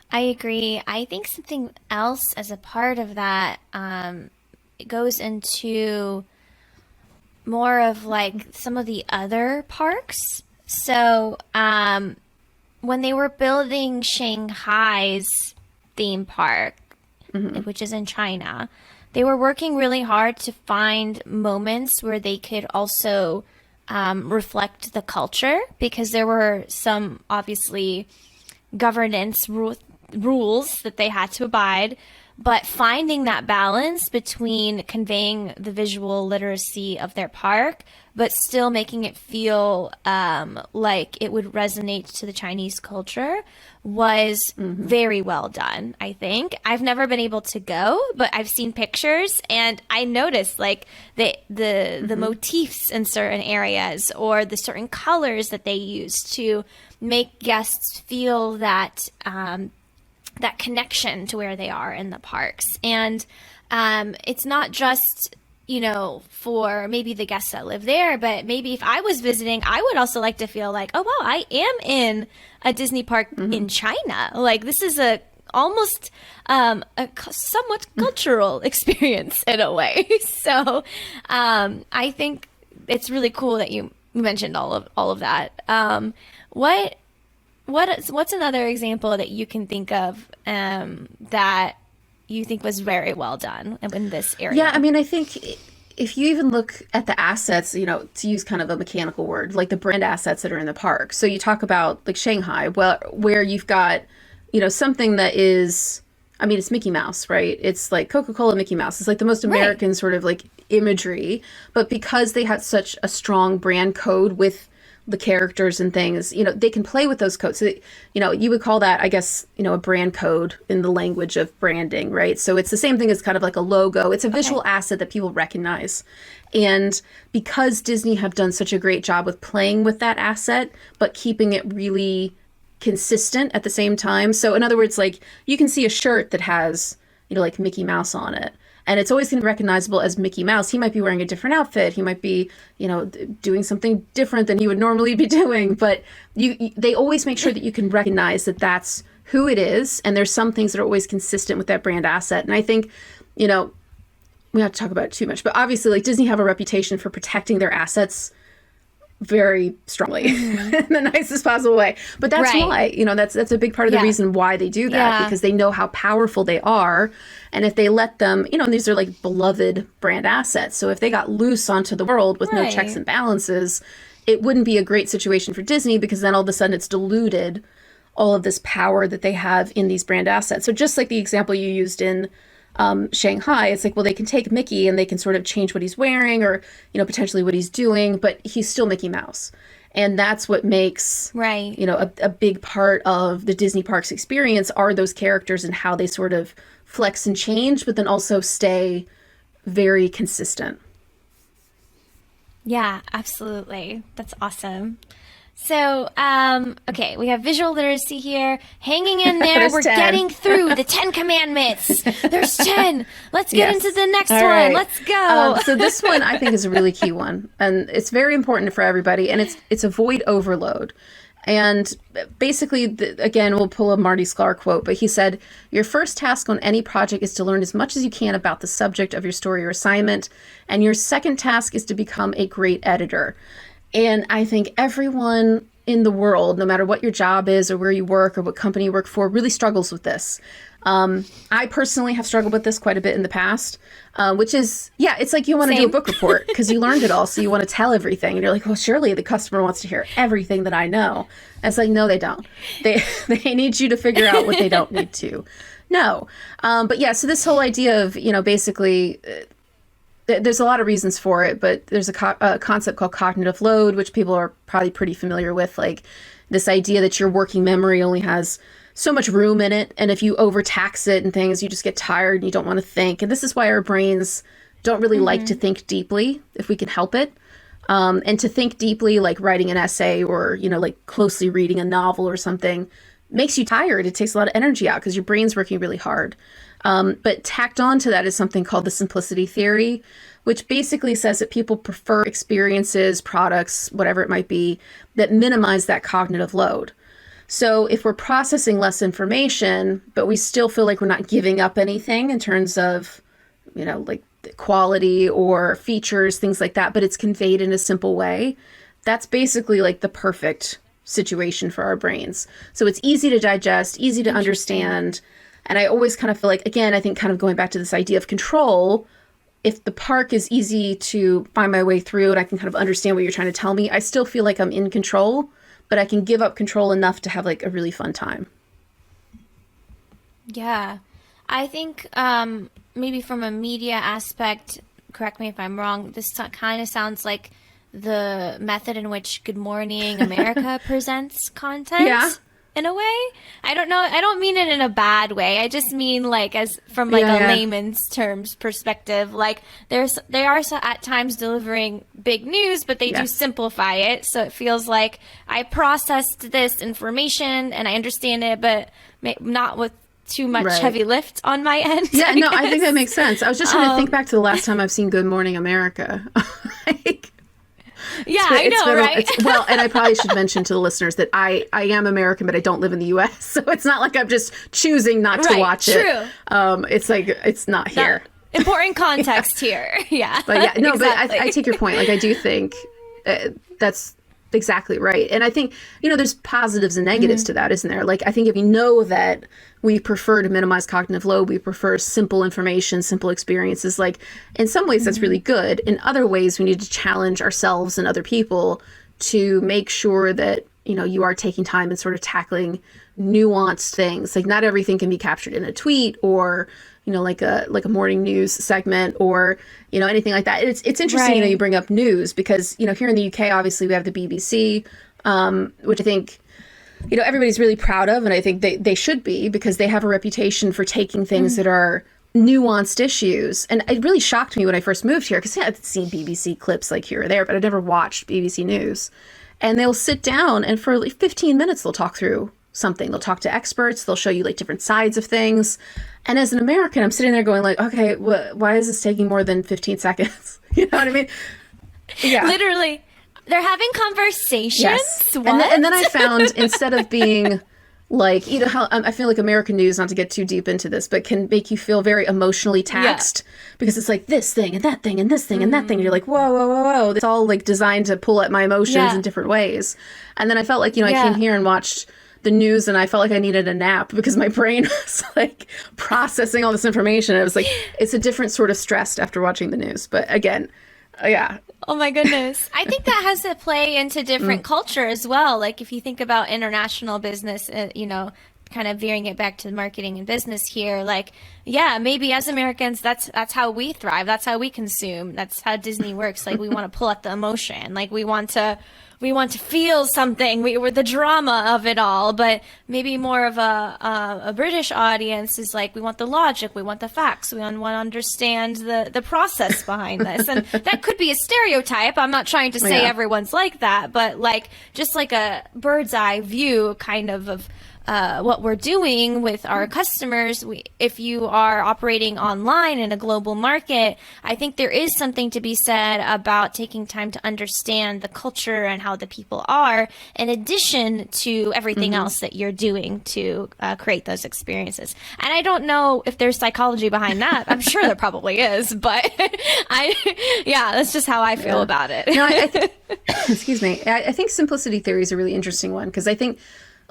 I agree. I think something else as a part of that, it goes into more of like some of the other parks. So when they were building Shanghai's theme park, which is in China, they were working really hard to find moments where they could also reflect the culture because there were some obviously governance rules that they had to abide, but finding that balance between conveying the visual literacy of their park, but still making it feel like it would resonate to the Chinese culture was very well done, I think. I've never been able to go, but I've seen pictures and I noticed like the motifs in certain areas or the certain colors that they use to make guests feel that that connection to where they are in the parks. And it's not just, for maybe the guests that live there, but maybe if I was visiting, I would also like to feel like, oh, wow, I am in a Disney park in China. Like this is almost a somewhat cultural experience in a way. So I think it's really cool that you mentioned all of that. What's another example that you can think of that you think was very well done in this area? Yeah, I mean, I think if you even look at the assets, to use kind of a mechanical word, like the brand assets that are in the park. So you talk about like Shanghai, where you've got, something that is, I mean, it's Mickey Mouse, right? It's like Coca-Cola Mickey Mouse. It's like the most American sort of like imagery. But because they had such a strong brand code with the characters and things, they can play with those codes. So, you would call that, I guess, a brand code in the language of branding, right? So it's the same thing as kind of like a logo. It's a visual asset that people recognize. And because Disney have done such a great job with playing with that asset, but keeping it really consistent at the same time. So in other words, like you can see a shirt that has, like Mickey Mouse on it. And it's always going to be recognizable as Mickey Mouse. He might be wearing a different outfit. He might be, doing something different than he would normally be doing. But they always make sure that you can recognize that that's who it is. And there's some things that are always consistent with that brand asset. And I think, we don't have to talk about it too much. But obviously, like Disney have a reputation for protecting their assets very strongly in the nicest possible way. But that's why, that's a big part of the reason why they do that, because they know how powerful they are. And if they let them, and these are like beloved brand assets. So if they got loose onto the world with no checks and balances, it wouldn't be a great situation for Disney because then all of a sudden it's diluted all of this power that they have in these brand assets. So just like the example you used in Shanghai, it's like, well, they can take Mickey and they can sort of change what he's wearing or, potentially what he's doing, but he's still Mickey Mouse. And that's what makes, a big part of the Disney parks experience are those characters and how they sort of flex and change, but then also stay very consistent. Yeah, absolutely. That's awesome. So, okay, we have visual literacy here. Hanging in there. There's We're 10. getting through the 10 commandments. There's 10. Let's get Yes. into the next All one. right. Let's go. So this one I think is a really key one, and it's very important for everybody, and it's avoid overload. And basically, again, we'll pull a Marty Sklar quote, but he said, your first task on any project is to learn as much as you can about the subject of your story or assignment. And your second task is to become a great editor. And I think everyone in the world, no matter what your job is or where you work or what company you work for, really struggles with this. I personally have struggled with this quite a bit in the past, which is, yeah, it's like you want to do a book report because you learned it all. So you want to tell everything. And you're like, well, surely the customer wants to hear everything that I know. And it's like, no, they don't. They need you to figure out what they don't need to know. But yeah, so this whole idea of, basically, there's a lot of reasons for it, but there's a concept called cognitive load, which people are probably pretty familiar with, like this idea that your working memory only has so much room in it. And if you overtax it and things, you just get tired and you don't want to think. And this is why our brains don't really like to think deeply if we can help it. And to think deeply, like writing an essay or, like closely reading a novel or something, makes you tired. It takes a lot of energy out because your brain's working really hard. But tacked on to that is something called the simplicity theory, which basically says that people prefer experiences, products, whatever it might be, that minimize that cognitive load. So if we're processing less information, but we still feel like we're not giving up anything in terms of, like quality or features, things like that, but it's conveyed in a simple way, that's basically like the perfect situation for our brains. So it's easy to digest, easy to understand. And I always kind of feel like, again, I think kind of going back to this idea of control, if the park is easy to find my way through and I can kind of understand what you're trying to tell me, I still feel like I'm in control, but I can give up control enough to have like a really fun time. Yeah. I think maybe from a media aspect, correct me if I'm wrong, this kind of sounds like the method in which Good Morning America presents content. In a way. I don't know. I don't mean it in a bad way. I just mean like as from like a layman's terms perspective. Like they are at times delivering big news, but they do simplify it. So it feels like I processed this information and I understand it, but not with too much heavy lift on my end. Yeah, no, I think that makes sense. I was just trying to think back to the last time I've seen Good Morning America. Yeah, I know, right? Well, and I probably should mention to the listeners that I am American, but I don't live in the U.S., so it's not like I'm just choosing not to watch it. It's like, it's not here. Important context here. Yeah. But yeah, no, exactly. but I take your point. Like, I do think that's exactly right. And I think, there's positives and negatives to that, isn't there? Like, I think if you know that we prefer to minimize cognitive load, we prefer simple information, simple experiences, like in some ways that's really good. In other ways, we need to challenge ourselves and other people to make sure that, you are taking time and sort of tackling nuanced things. Like not everything can be captured in a tweet or, like a morning news segment or, anything like that. It's interesting, you bring up news because, here in the UK, obviously we have the BBC, which I think, everybody's really proud of. And I think they should be because they have a reputation for taking things that are nuanced issues. And it really shocked me when I first moved here because I'd seen BBC clips like here or there, but I'd never watched BBC News. And they'll sit down and for like 15 minutes, they'll talk through something. They'll talk to experts. They'll show you like different sides of things. And as an American, I'm sitting there going like, okay, why is this taking more than 15 seconds? You know what I mean? Yeah. Literally. They're having conversations. Yes. What? And then I found instead of being like, how I feel like American news, not to get too deep into this, but can make you feel very emotionally taxed because it's like this thing and that thing and this thing and that thing. And you're like, whoa, whoa, whoa, whoa. It's all like designed to pull at my emotions in different ways. And then I felt like, I came here and watched the news and I felt like I needed a nap because my brain was like processing all this information. It was like, it's a different sort of stress after watching the news. But again, yeah. Oh my goodness. I think that has to play into different culture as well. Like if you think about international business, kind of veering it back to marketing and business here, like, yeah, maybe as Americans, that's how we thrive. That's how we consume. That's how Disney works. Like, we want to pull at the emotion. Like, we want to feel something. We're the drama of it all. But maybe more of a British audience is like, we want the logic, we want the facts, we want to understand the process behind this. And that could be a stereotype. I'm not trying to say everyone's like that, but like just like a bird's eye view kind of what we're doing with our customers. If you are operating online in a global market, I think there is something to be said about taking time to understand the culture and how the people are, in addition to everything else that you're doing to create those experiences. And I don't know if there's psychology behind that. I'm sure there probably is, but that's just how I feel about it. No, excuse me. I think simplicity theory is a really interesting one, because I think,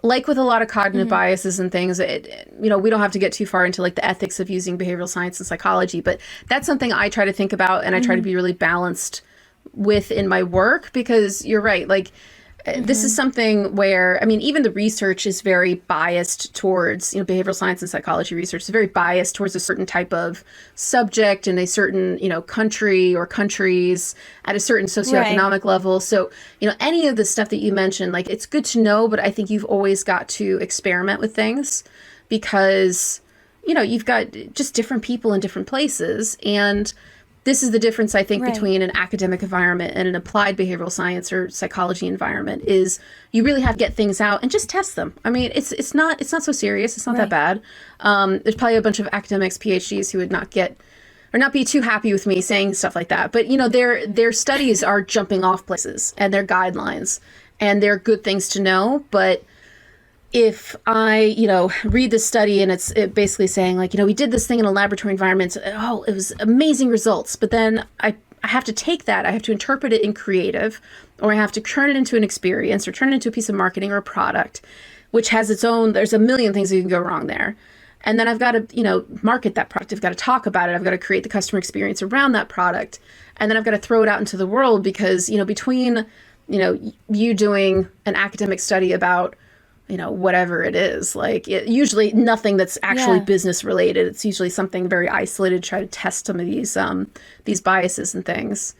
like with a lot of cognitive biases and things, we don't have to get too far into like the ethics of using behavioral science and psychology, but that's something I try to think about, and I try to be really balanced with in my work, because you're right. Like, this is something where, I mean, even the research is very biased towards, behavioral science and psychology research is very biased towards a certain type of subject in a certain, country or countries at a certain socioeconomic level. So, any of the stuff that you mentioned, like, it's good to know, but I think you've always got to experiment with things, because, you've got just different people in different places. And this is the difference, I think, between an academic environment and an applied behavioral science or psychology environment, is you really have to get things out and just test them. I mean, it's not so serious. It's not that bad. There's probably a bunch of academics, PhDs, who would not be too happy with me saying stuff like that. But, their studies are jumping off places, and their guidelines, and they're good things to know. But if I, read this study and it's basically saying, like, we did this thing in a laboratory environment, it was amazing results, but then I have to take that, I have to interpret it in creative, or I have to turn it into an experience, or turn it into a piece of marketing or a product, which has its own, there's a million things that can go wrong there. And then I've got to, market that product. I've got to talk about it. I've got to create the customer experience around that product. And then I've got to throw it out into the world, because, between, you doing an academic study about, whatever it is, like, usually nothing that's actually business related. It's usually something very isolated to try to test some of these biases and things,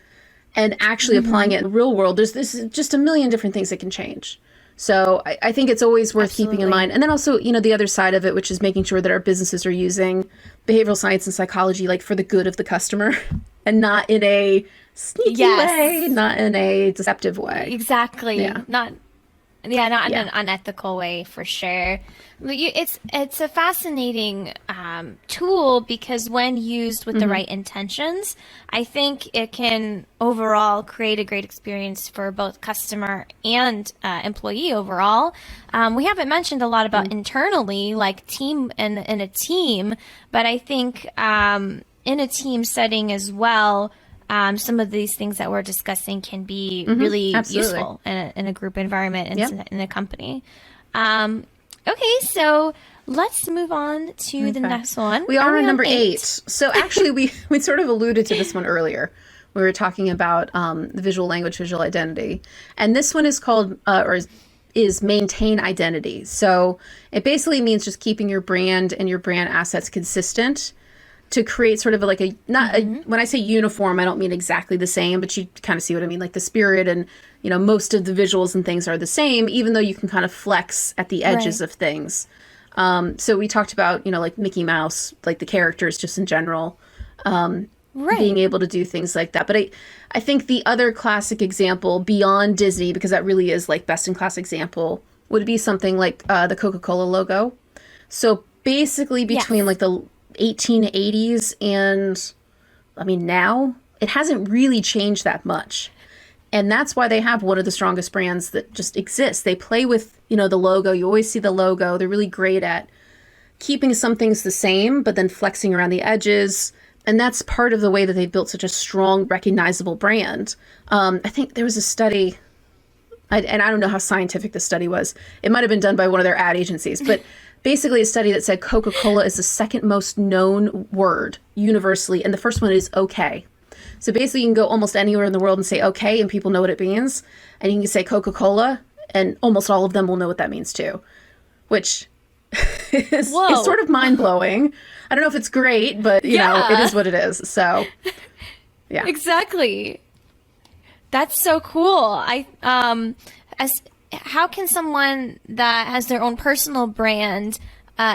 and actually applying it in the real world. There's just a million different things that can change. So I think it's always worth keeping in mind. And then also, the other side of it, which is making sure that our businesses are using behavioral science and psychology, like, for the good of the customer, and not in a sneaky way, not in a deceptive way. Exactly. Not in an unethical way, for sure. It's a fascinating tool, because when used with the right intentions, I think it can overall create a great experience for both customer and employee overall. We haven't mentioned a lot about internally, like team and in a team, but I think in a team setting as well, some of these things that we're discussing can be really useful in a group environment and in a company. Okay, so let's move on to the next one. We are on number 8. So actually, we sort of alluded to this one earlier. We were talking about the visual language, visual identity. And this one is called, is maintain identity. So it basically means just keeping your brand and your brand assets consistent, to create sort of like when I say uniform, I don't mean exactly the same, but you kind of see what I mean. Like, the spirit and, most of the visuals and things are the same, even though you can kind of flex at the edges of things. So we talked about, like Mickey Mouse, like the characters just in general, being able to do things like that. But I think the other classic example beyond Disney, because that really is like best in class example, would be something like the Coca-Cola logo. So basically between like the 1880s and, I mean, now, it hasn't really changed that much. And that's why they have one of the strongest brands that just exists. They play with, the logo. You always see the logo. They're really great at keeping some things the same, but then flexing around the edges. And that's part of the way that they built such a strong, recognizable brand. I think there was a study, and I don't know how scientific the study was. It might have been done by one of their ad agencies, but basically a study that said Coca-Cola is the second most known word universally, and the first one is okay. So basically you can go almost anywhere in the world and say okay, and people know what it means. And you can say Coca-Cola, and almost all of them will know what that means too. Which, is Whoa. sort of mind-blowing. I don't know if it's great, but, you know, it is what it is. So, yeah. Exactly. That's so cool. How can someone that has their own personal brand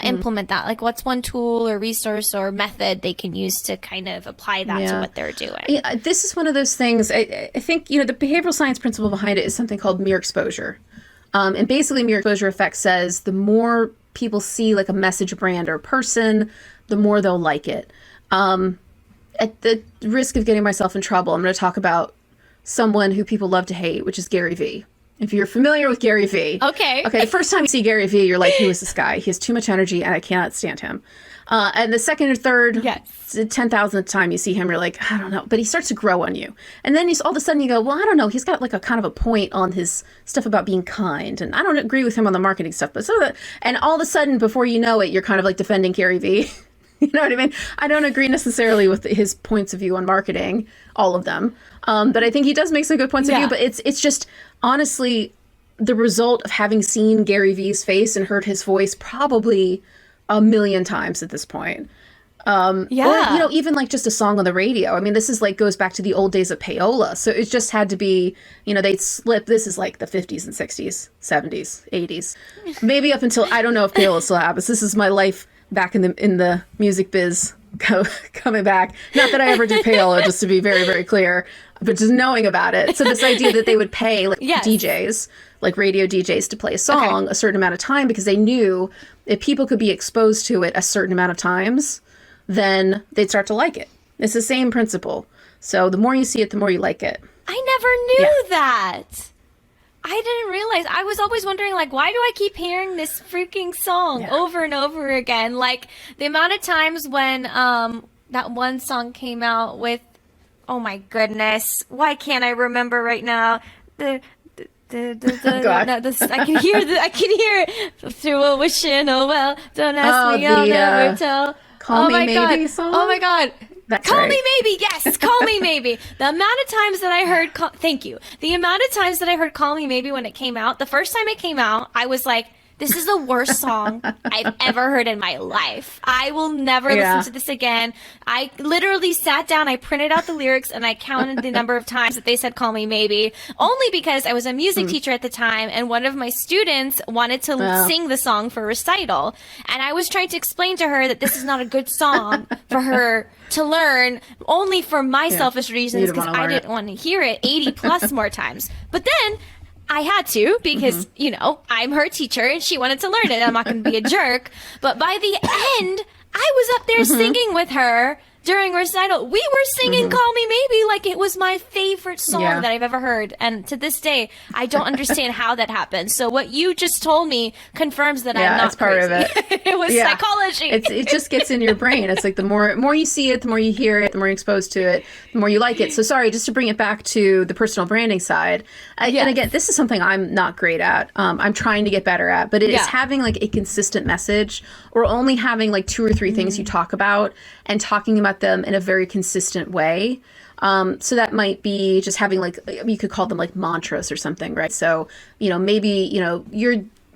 implement that? Like, what's one tool or resource or method they can use to kind of apply that to what they're doing? Yeah, this is one of those things. I think, you know, the behavioral science principle behind it is something called mere exposure. And basically, mere exposure effect says the more people see like a message brand or person, the more they'll like it. At the risk of getting myself in trouble, I'm going to talk about someone who people love to hate, which is Gary Vee. If you're familiar with Gary Vee. Okay. The first time you see Gary Vee, you're like, who is this guy? He has too much energy and I cannot stand him. And the second or third, 10,000th time you see him, you're like, I don't know. But he starts to grow on you. And then all of a sudden you go, well, I don't know. He's got like a kind of a point on his stuff about being kind. And I don't agree with him on the marketing stuff. But and all of a sudden, before you know it, you're kind of like defending Gary Vee. You know what I mean? I don't agree necessarily with his points of view on marketing, all of them. But I think he does make some good points of view. But it's just honestly the result of having seen Gary Vee's face and heard his voice probably a million times at this point. Or, you know, even like just a song on the radio. I mean, this is like goes back to the old days of payola. So it just had to be, you know, they'd slip. This is like the 50s and 60s, 70s, 80s, maybe up until, I don't know if payola still happens. This is my life back in the music biz coming back. Not that I ever did payola, just to be very, very clear, but just knowing about it. So this idea that they would pay like DJs, like radio DJs, to play a song a certain amount of time because they knew if people could be exposed to it a certain amount of times, then they'd start to like it. It's the same principle. So the more you see it, the more you like it. I never knew that. I didn't realize. I was always wondering, like, why do I keep hearing this freaking song over and over again? Like, the amount of times when that one song came out with, oh my goodness, why can't I remember right now? I can hear it through a wish and a well. Don't ask me, I'll never tell. Call Me Maybe song? Oh my God. That's Call right. Me Maybe, yes, Call Me Maybe. The amount of times that I heard, thank you. The amount of times that I heard Call Me Maybe when it came out, the first time it came out, I was like, this is the worst song I've ever heard in my life. I will never listen to this again. I literally sat down, I printed out the lyrics, and I counted the number of times that they said Call Me Maybe, only because I was a music teacher at the time, and one of my students wanted to sing the song for recital. And I was trying to explain to her that this is not a good song for her to learn, only for my selfish reasons, because I didn't want to hear it 80 plus more times. But then I had to, because, you know, I'm her teacher and she wanted to learn it. I'm not going to be a jerk. But by the end, I was up there singing with her during recital. We were singing Call Me Maybe like it was my favorite song that I've ever heard. And to this day, I don't understand how that happened. So what you just told me confirms that I'm not it's part crazy. of it. It was psychology. It just gets in your brain. It's like the more you see it, the more you hear it, the more you're exposed to it, the more you like it. So sorry, just to bring it back to the personal branding side. And again, this is something I'm not great at. I'm trying to get better at, but it is having like a consistent message, or only having like 2 or 3 things you talk about and talking about them in a very consistent way. So that might be just having like, you could call them like mantras or something, right? So, you know, maybe, you know,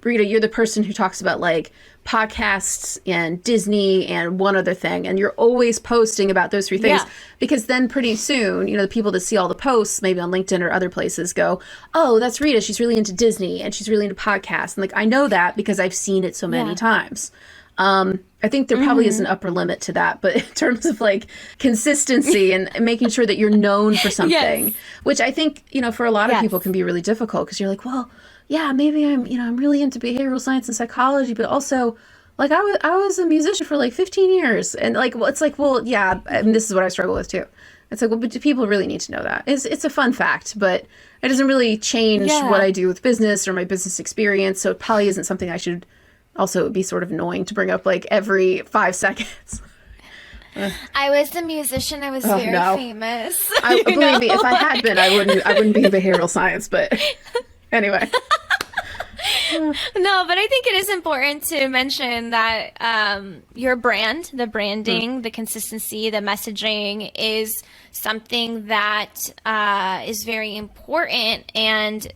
Rita, you're the person who talks about like podcasts and Disney and one other thing, and you're always posting about those 3 things, because then pretty soon, you know, the people that see all the posts, maybe on LinkedIn or other places, go, oh, that's Rita. She's really into Disney and she's really into podcasts. And like, I know that because I've seen it so many times. I think there probably is an upper limit to that, but in terms of like consistency and making sure that you're known for something, which I think, you know, for a lot of people can be really difficult, because you're like, well, yeah, maybe I'm really into behavioral science and psychology, but also like I was a musician for like 15 years. And like, well, it's like, well, yeah, and this is what I struggle with too. It's like, well, but do people really need to know that? It's a fun fact, but it doesn't really change what I do with business or my business experience. So it probably isn't something I should. Also, it would be sort of annoying to bring up like every 5 seconds. I was a musician. I was very famous. Believe me, if I had been, I wouldn't be in behavioral science. But anyway. No, but I think it is important to mention that your brand, the branding, the consistency, the messaging is something that is very important, and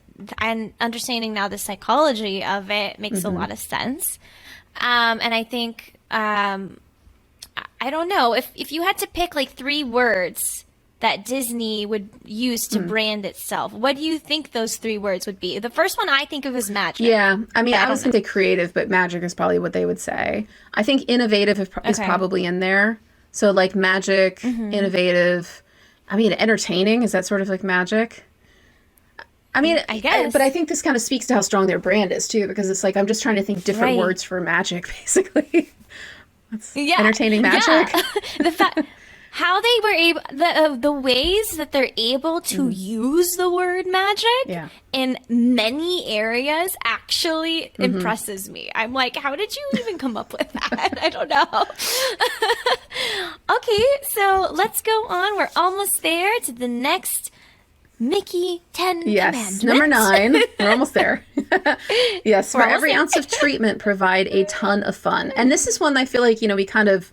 understanding now the psychology of it makes a lot of sense. And I think, I don't know, if you had to pick like 3 words that Disney would use to brand itself, what do you think those 3 words would be? The first one I think of is magic. Yeah. I mean, I was going to say creative, but magic is probably what they would say. I think innovative is probably in there. So like magic, innovative, I mean, entertaining, is that sort of like magic? I mean, I guess. But I think this kind of speaks to how strong their brand is too, because it's like, I'm just trying to think different words for magic, basically. Entertaining magic. Yeah. The fact how they were able, the ways that they're able to use the word magic in many areas actually impresses me. I'm like, how did you even come up with that? I don't know. Okay, so let's go on. We're almost there to the next Mickey 10 commandments. Number 9. We're almost there. Yes, for every ounce of treatment, provide a ton of fun. And this is one I feel like, we kind of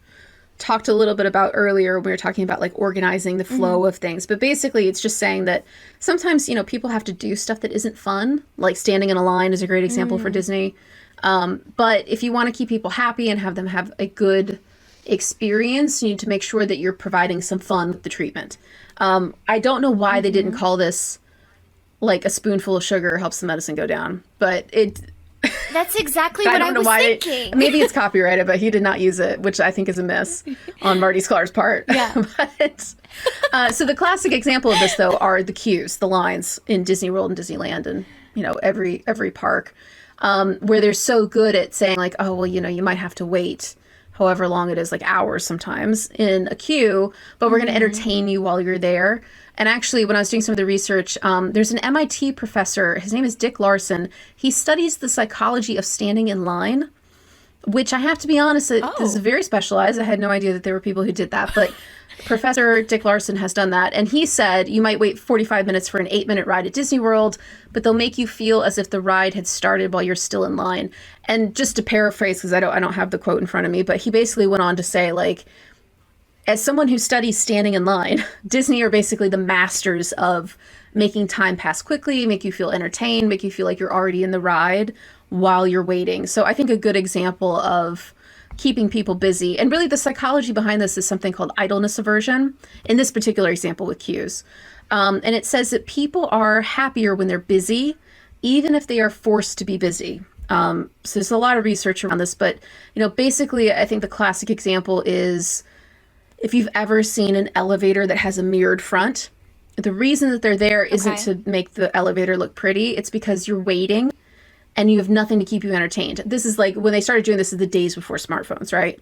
talked a little bit about earlier when we were talking about like organizing the flow of things. But basically, it's just saying that sometimes, people have to do stuff that isn't fun. Like standing in a line is a great example for Disney. But if you want to keep people happy and have them have a good experience, you need to make sure that you're providing some fun with the treatment. I don't know why they didn't call this like a spoonful of sugar helps the medicine go down, but that's exactly what I was thinking. Maybe it's copyrighted, but he did not use it, which I think is a miss on Marty Sklar's part. Yeah. So the classic example of this, though, are the queues, the lines in Disney World and Disneyland and, every park, where they're so good at saying like, oh, well, you might have to wait however long it is, like hours sometimes in a queue, but we're going to entertain you while you're there. And actually, when I was doing some of the research, there's an MIT professor, his name is Dick Larson. He studies the psychology of standing in line, which I have to be honest, this is very specialized. I had no idea that there were people who did that, but Professor Dick Larson has done that. And he said, you might wait 45 minutes for an 8-minute ride at Disney World, but they'll make you feel as if the ride had started while you're still in line. And just to paraphrase, because I don't have the quote in front of me, but he basically went on to say, like, as someone who studies standing in line, Disney are basically the masters of making time pass quickly, make you feel entertained, make you feel like you're already in the ride while you're waiting. So I think a good example of keeping people busy, and really the psychology behind this is something called idleness aversion, in this particular example with queues. And it says that people are happier when they're busy, even if they are forced to be busy. So there's a lot of research around this, but basically I think the classic example is if you've ever seen an elevator that has a mirrored front, the reason that they're there isn't to make the elevator look pretty. It's because you're waiting and you have nothing to keep you entertained. This is like when they started doing this is the days before smartphones, right?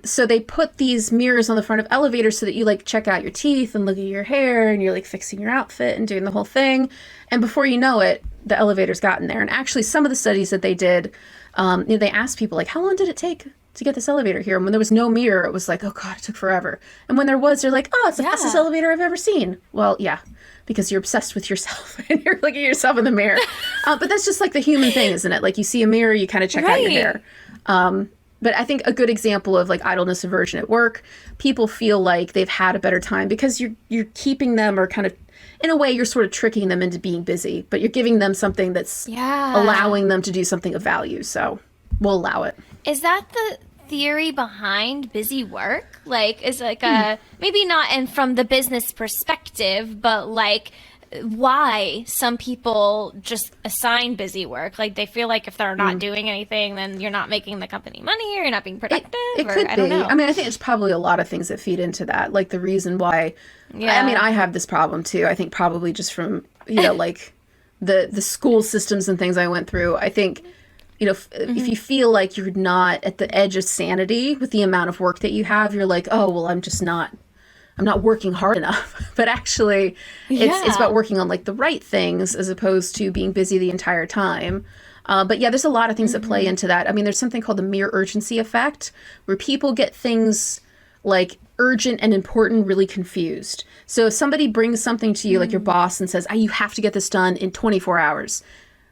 So they put these mirrors on the front of elevators so that you like check out your teeth and look at your hair and you're like fixing your outfit and doing the whole thing. And before you know it, the elevator's gotten there. And actually some of the studies that they did, they asked people like, how long did it take to get this elevator here? And when there was no mirror, it was like, oh God, it took forever. And when there was, they're like, oh, it's the fastest elevator I've ever seen. Well, yeah, because you're obsessed with yourself and you're looking at yourself in the mirror. But that's just like the human thing, isn't it? Like you see a mirror, you kind of check out your hair. But I think a good example of like idleness aversion at work, people feel like they've had a better time because you're keeping them, or kind of, in a way, you're sort of tricking them into being busy, but you're giving them something that's allowing them to do something of value. So we'll allow it. Is that the theory behind busy work? Like, is like a, maybe not in from the business perspective, but like why some people just assign busy work? Like they feel like if they're not doing anything, then you're not making the company money or you're not being productive. It could be. I don't know. I mean, I think it's probably a lot of things that feed into that. Like the reason why, I mean, I have this problem too. I think probably just from, like the school systems and things I went through. I think, if you feel like you're not at the edge of sanity with the amount of work that you have, you're like, oh, well, I'm not working hard enough. But actually, it's about working on like the right things as opposed to being busy the entire time. But yeah, there's a lot of things that play into that. I mean, there's something called the mere urgency effect, where people get things like urgent and important really confused. So if somebody brings something to you, like your boss, and says, you have to get this done in 24 hours,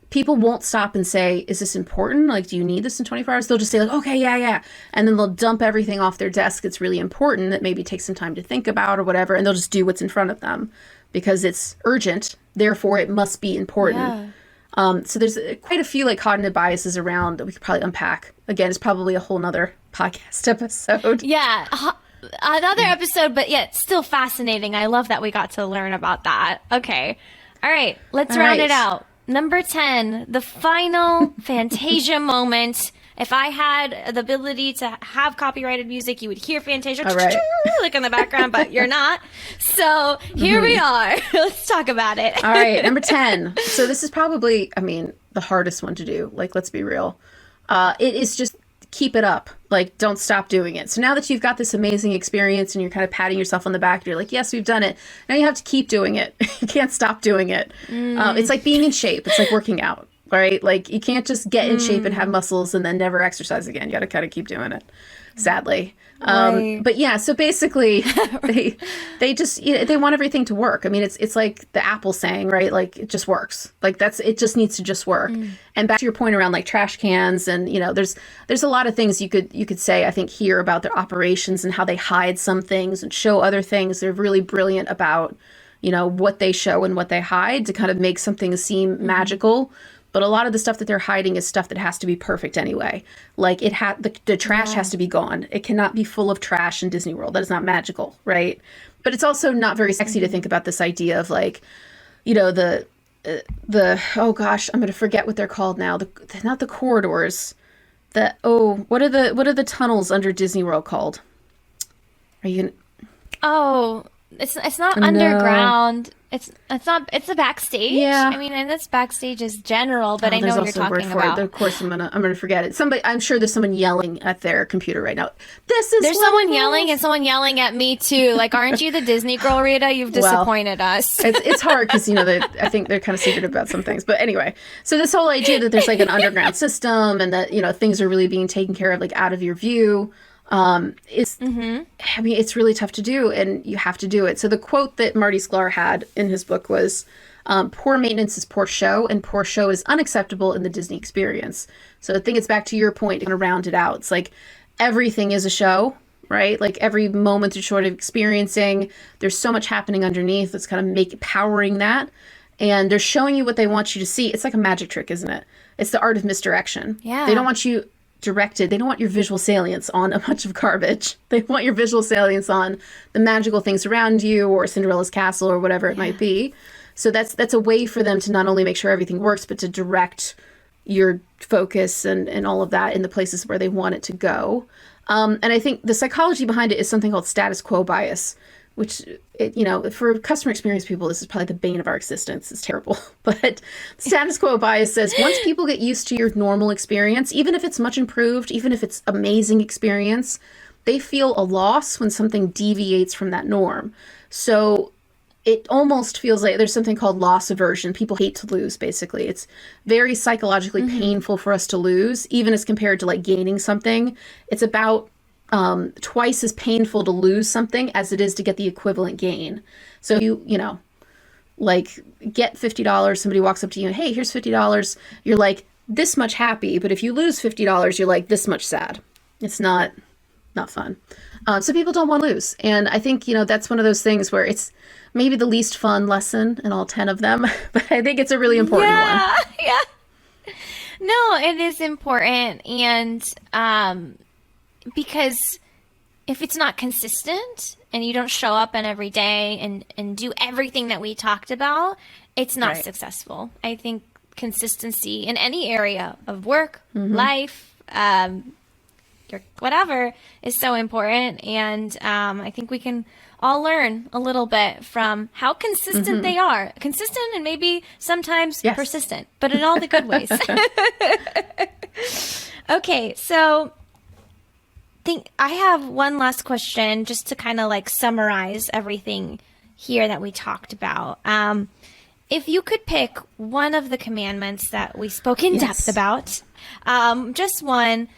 people won't stop and say, is this important? Like, do you need this in 24 hours? They'll just say like, okay, yeah. And then they'll dump everything off their desk that's really important that maybe takes some time to think about or whatever. And they'll just do what's in front of them because it's urgent. Therefore, it must be important. So there's quite a few like cognitive biases around that we could probably unpack. Again, it's probably a whole nother podcast episode. Yeah, another episode, but yet still fascinating. I love that we got to learn about that. Okay. All right, let's round it out. Number 10, the final Fantasia moment. If I had the ability to have copyrighted music, you would hear Fantasia like in the background, but you're not. So here we are. Let's talk about it. All right, number 10. So this is probably, I mean, the hardest one to do. Like, let's be real. It is just keep it up. Like, don't stop doing it. So now that you've got this amazing experience and you're kind of patting yourself on the back, you're like, yes, we've done it. Now you have to keep doing it. You can't stop doing it. It's like being in shape. It's like working out. Right? Like you can't just get in shape and have muscles and then never exercise again. You got to kind of keep doing it, sadly. Right. But yeah, so basically they just, they want everything to work. I mean, it's like the Apple saying, right? Like it just works. Like it just needs to just work. And back to your point around like trash cans and, there's a lot of things you could say, I think here about their operations and how they hide some things and show other things. They're really brilliant about, what they show and what they hide to kind of make something seem magical. But a lot of the stuff that they're hiding is stuff that has to be perfect anyway. Like the trash has to be gone. It cannot be full of trash in Disney World. That is not magical, right? But it's also not very sexy to think about this idea of like, the oh gosh, I'm going to forget what they're called now. Not the corridors. What are the tunnels under Disney World called? Are you gonna... It's not underground. It's a backstage. Yeah. I mean, and that's backstage is general, but I know what you're talking about. Of course, I'm gonna forget it. I'm sure there's someone yelling at their computer right now. There's someone yelling and someone yelling at me too. Like, aren't you the Disney girl, Rita? You've disappointed us. It's hard because I think they're kind of secretive about some things. But anyway, so this whole idea that there's like an underground system and that things are really being taken care of like out of your view. I mean, it's really tough to do and you have to do it. So the quote that Marty Sklar had in his book was, poor maintenance is poor show and poor show is unacceptable in the Disney experience. So I think it's back to your point, kind of round it out. It's like everything is a show, right? Like every moment you're sort of experiencing, there's so much happening underneath that's kind of powering that. And they're showing you what they want you to see. It's like a magic trick, isn't it? It's the art of misdirection. Yeah. They don't want you directed. They don't want your visual salience on a bunch of garbage. They want your visual salience on the magical things around you or Cinderella's castle or whatever it might be. So that's a way for them to not only make sure everything works, but to direct your focus and all of that in the places where they want it to go. And I think the psychology behind it is something called status quo bias, which, for customer experience people, this is probably the bane of our existence. It's terrible. But status quo bias says once people get used to your normal experience, even if it's much improved, even if it's amazing experience, they feel a loss when something deviates from that norm. So it almost feels like there's something called loss aversion. People hate to lose, basically. It's very psychologically painful for us to lose, even as compared to like gaining something. It's about twice as painful to lose something as it is to get the equivalent gain. So like get $50, somebody walks up to you and, hey, here's $50. You're like this much happy, but if you lose $50, you're like this much sad. It's not fun. So people don't want to lose. And I think, that's one of those things where it's maybe the least fun lesson in all 10 of them, but I think it's a really important one. Yeah. No, it is important. And, because if it's not consistent and you don't show up every day and do everything that we talked about, it's not successful. I think consistency in any area of work, life, your whatever is so important. And I think we can all learn a little bit from how consistent they are. Consistent and maybe sometimes persistent, but in all the good ways. Okay, so I have one last question just to kind of like summarize everything here that we talked about. If you could pick one of the commandments that we spoke in depth about, just one,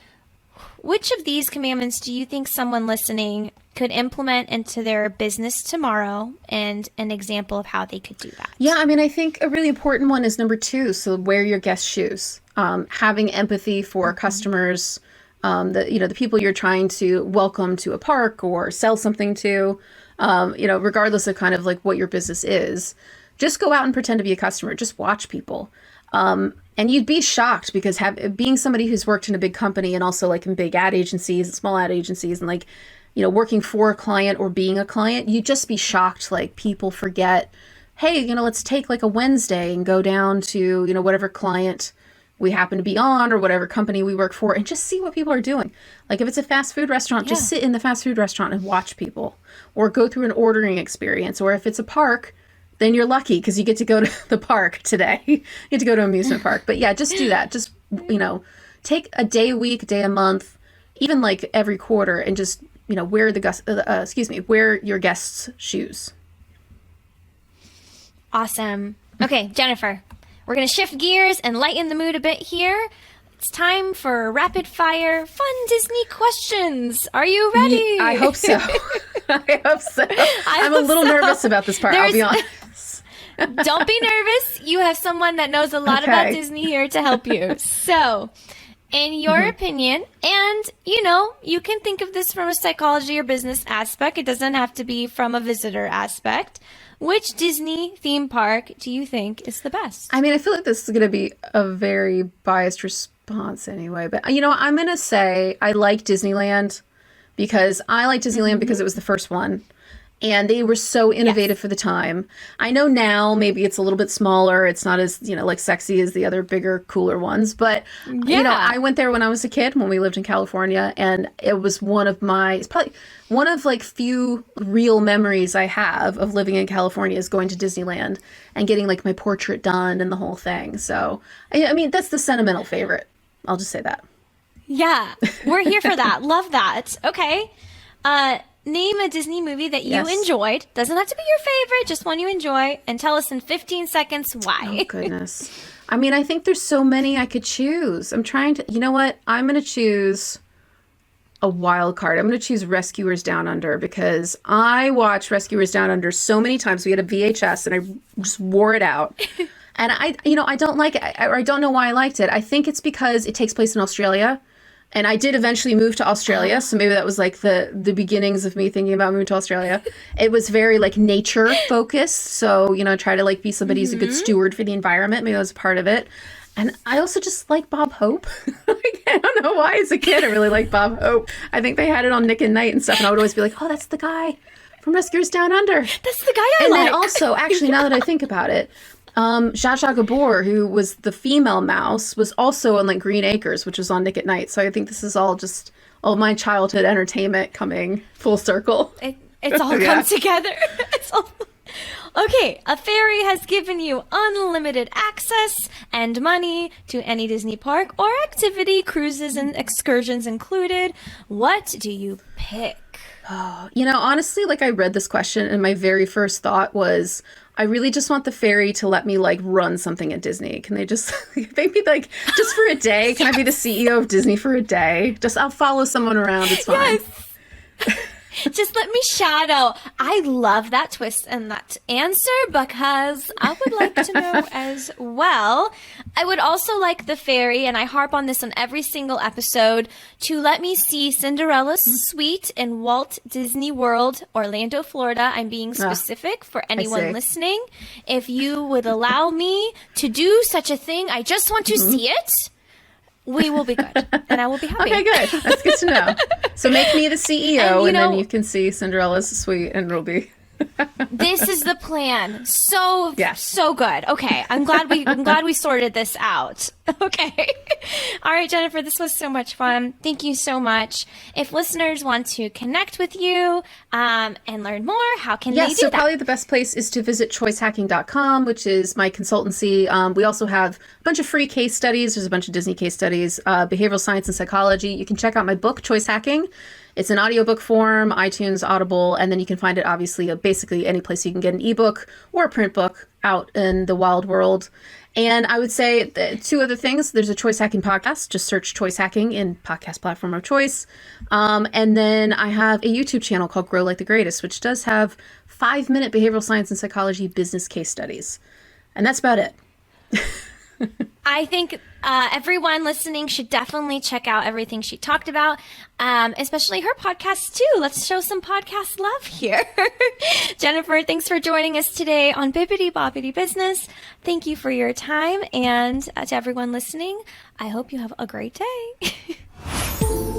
which of these commandments do you think someone listening could implement into their business tomorrow and an example of how they could do that? Yeah, I mean, I think a really important one is number 2. So wear your guest shoes, having empathy for customers, the people you're trying to welcome to a park or sell something to, regardless of kind of like what your business is, just go out and pretend to be a customer. Just watch people. And you'd be shocked because being somebody who's worked in a big company and also like in big ad agencies and small ad agencies and like, you know, working for a client or being a client, you'd just be shocked. Like people forget, hey, you know, let's take like a Wednesday and go down to, you know, whatever client we happen to be on or whatever company we work for and just see what people are doing. Like if it's a fast food restaurant, just sit in the fast food restaurant and watch people or go through an ordering experience. Or if it's a park, then you're lucky because you get to go to the park today. You get to go to an amusement park. But yeah, just do that. Just, you know, take a day a week, a day a month, even like every quarter and just, you know, wear your guests' shoes. Awesome. Okay, Jennifer, we're going to shift gears and lighten the mood a bit here. It's time for rapid fire fun Disney questions. Are you ready? I hope so. I hope so. I'm a little nervous about this part, I'll be honest. Don't be nervous. You have someone that knows a lot about Disney here to help you. So, in your opinion, and you know, you can think of this from a psychology or business aspect. It doesn't have to be from a visitor aspect. Which Disney theme park do you think is the best? I mean, I feel like this is going to be a very biased response anyway. But, you know, I'm going to say I like Disneyland because it was the first one. And they were so innovative for the time. I know now maybe it's a little bit smaller. It's not as, you know, like sexy as the other bigger, cooler ones. But, you know, I went there when I was a kid, when we lived in California. And it was it's probably one of like few real memories I have of living in California is going to Disneyland and getting like my portrait done and the whole thing. So, I mean, that's the sentimental favorite. I'll just say that. Yeah, we're here for that. Love that. Okay. Name a Disney movie that you enjoyed. Doesn't have to be your favorite, just one you enjoy. And tell us in 15 seconds why. Oh, goodness. I mean, I think there's so many I could choose. I'm trying to, you know what? I'm going to choose a wild card. I'm going to choose Rescuers Down Under because I watched Rescuers Down Under so many times. We had a VHS and I just wore it out. And I don't like it. I don't know why I liked it. I think it's because it takes place in Australia. And I did eventually move to Australia, so maybe that was like the beginnings of me thinking about moving to Australia. It was very like nature focused, so you know, try to like be somebody who's a good steward for the environment. Maybe that was part of it. And I also just like Bob Hope. Like, I don't know why as a kid I really liked Bob Hope. I think they had it on Nick at Night and stuff, and I would always be like, oh, that's the guy from Rescuers Down Under. That's the guy I like. like. And then also, actually, now that I think about it, Zsa Zsa Gabor, who was the female mouse, was also on like Green Acres, which was on Nick at Night. So I think this is all just all my childhood entertainment coming full circle. It's all come together. Okay, a fairy has given you unlimited access and money to any Disney park or activity, cruises and excursions included. What do you pick? You know, honestly, like I read this question and my very first thought was, I really just want the fairy to let me like run something at Disney. Can they just maybe like just for a day? Can I be the CEO of Disney for a day? I'll follow someone around. It's fine. Yes. Just let me shadow. I love that twist and that answer because I would like to know as well. I would also like the fairy, and I harp on this on every single episode, to let me see Cinderella's suite in Walt Disney World, Orlando, Florida. I'm being specific for anyone listening. If you would allow me to do such a thing, I just want to see it. We will be good, and I will be happy. Okay, good. That's good to know. So make me the CEO, and then you can see Cinderella's suite, and it'll be... This is the plan. So good. Okay, I'm glad we sorted this out. Okay. All right, Jennifer, this was so much fun. Thank you so much. If listeners want to connect with you and learn more, how can they do so that? Probably the best place is to visit choicehacking.com, which is my consultancy. We also have a bunch of free case studies. There's a bunch of Disney case studies, behavioral science and psychology. You can check out my book, Choice Hacking. It's an audiobook form, iTunes, Audible, and then you can find it obviously basically any place you can get an ebook or a print book out in the wild world. And I would say two other things. There's a Choice Hacking podcast. Just search Choice Hacking in podcast platform of choice. And then I have a YouTube channel called Grow Like the Greatest, which does have 5-minute behavioral science and psychology business case studies. And that's about it. I think everyone listening should definitely check out everything she talked about, especially her podcast too. Let's show some podcast love here. Jennifer, thanks for joining us today on Bibbidi Bobbidi Business. Thank you for your time, and to everyone listening, I hope you have a great day.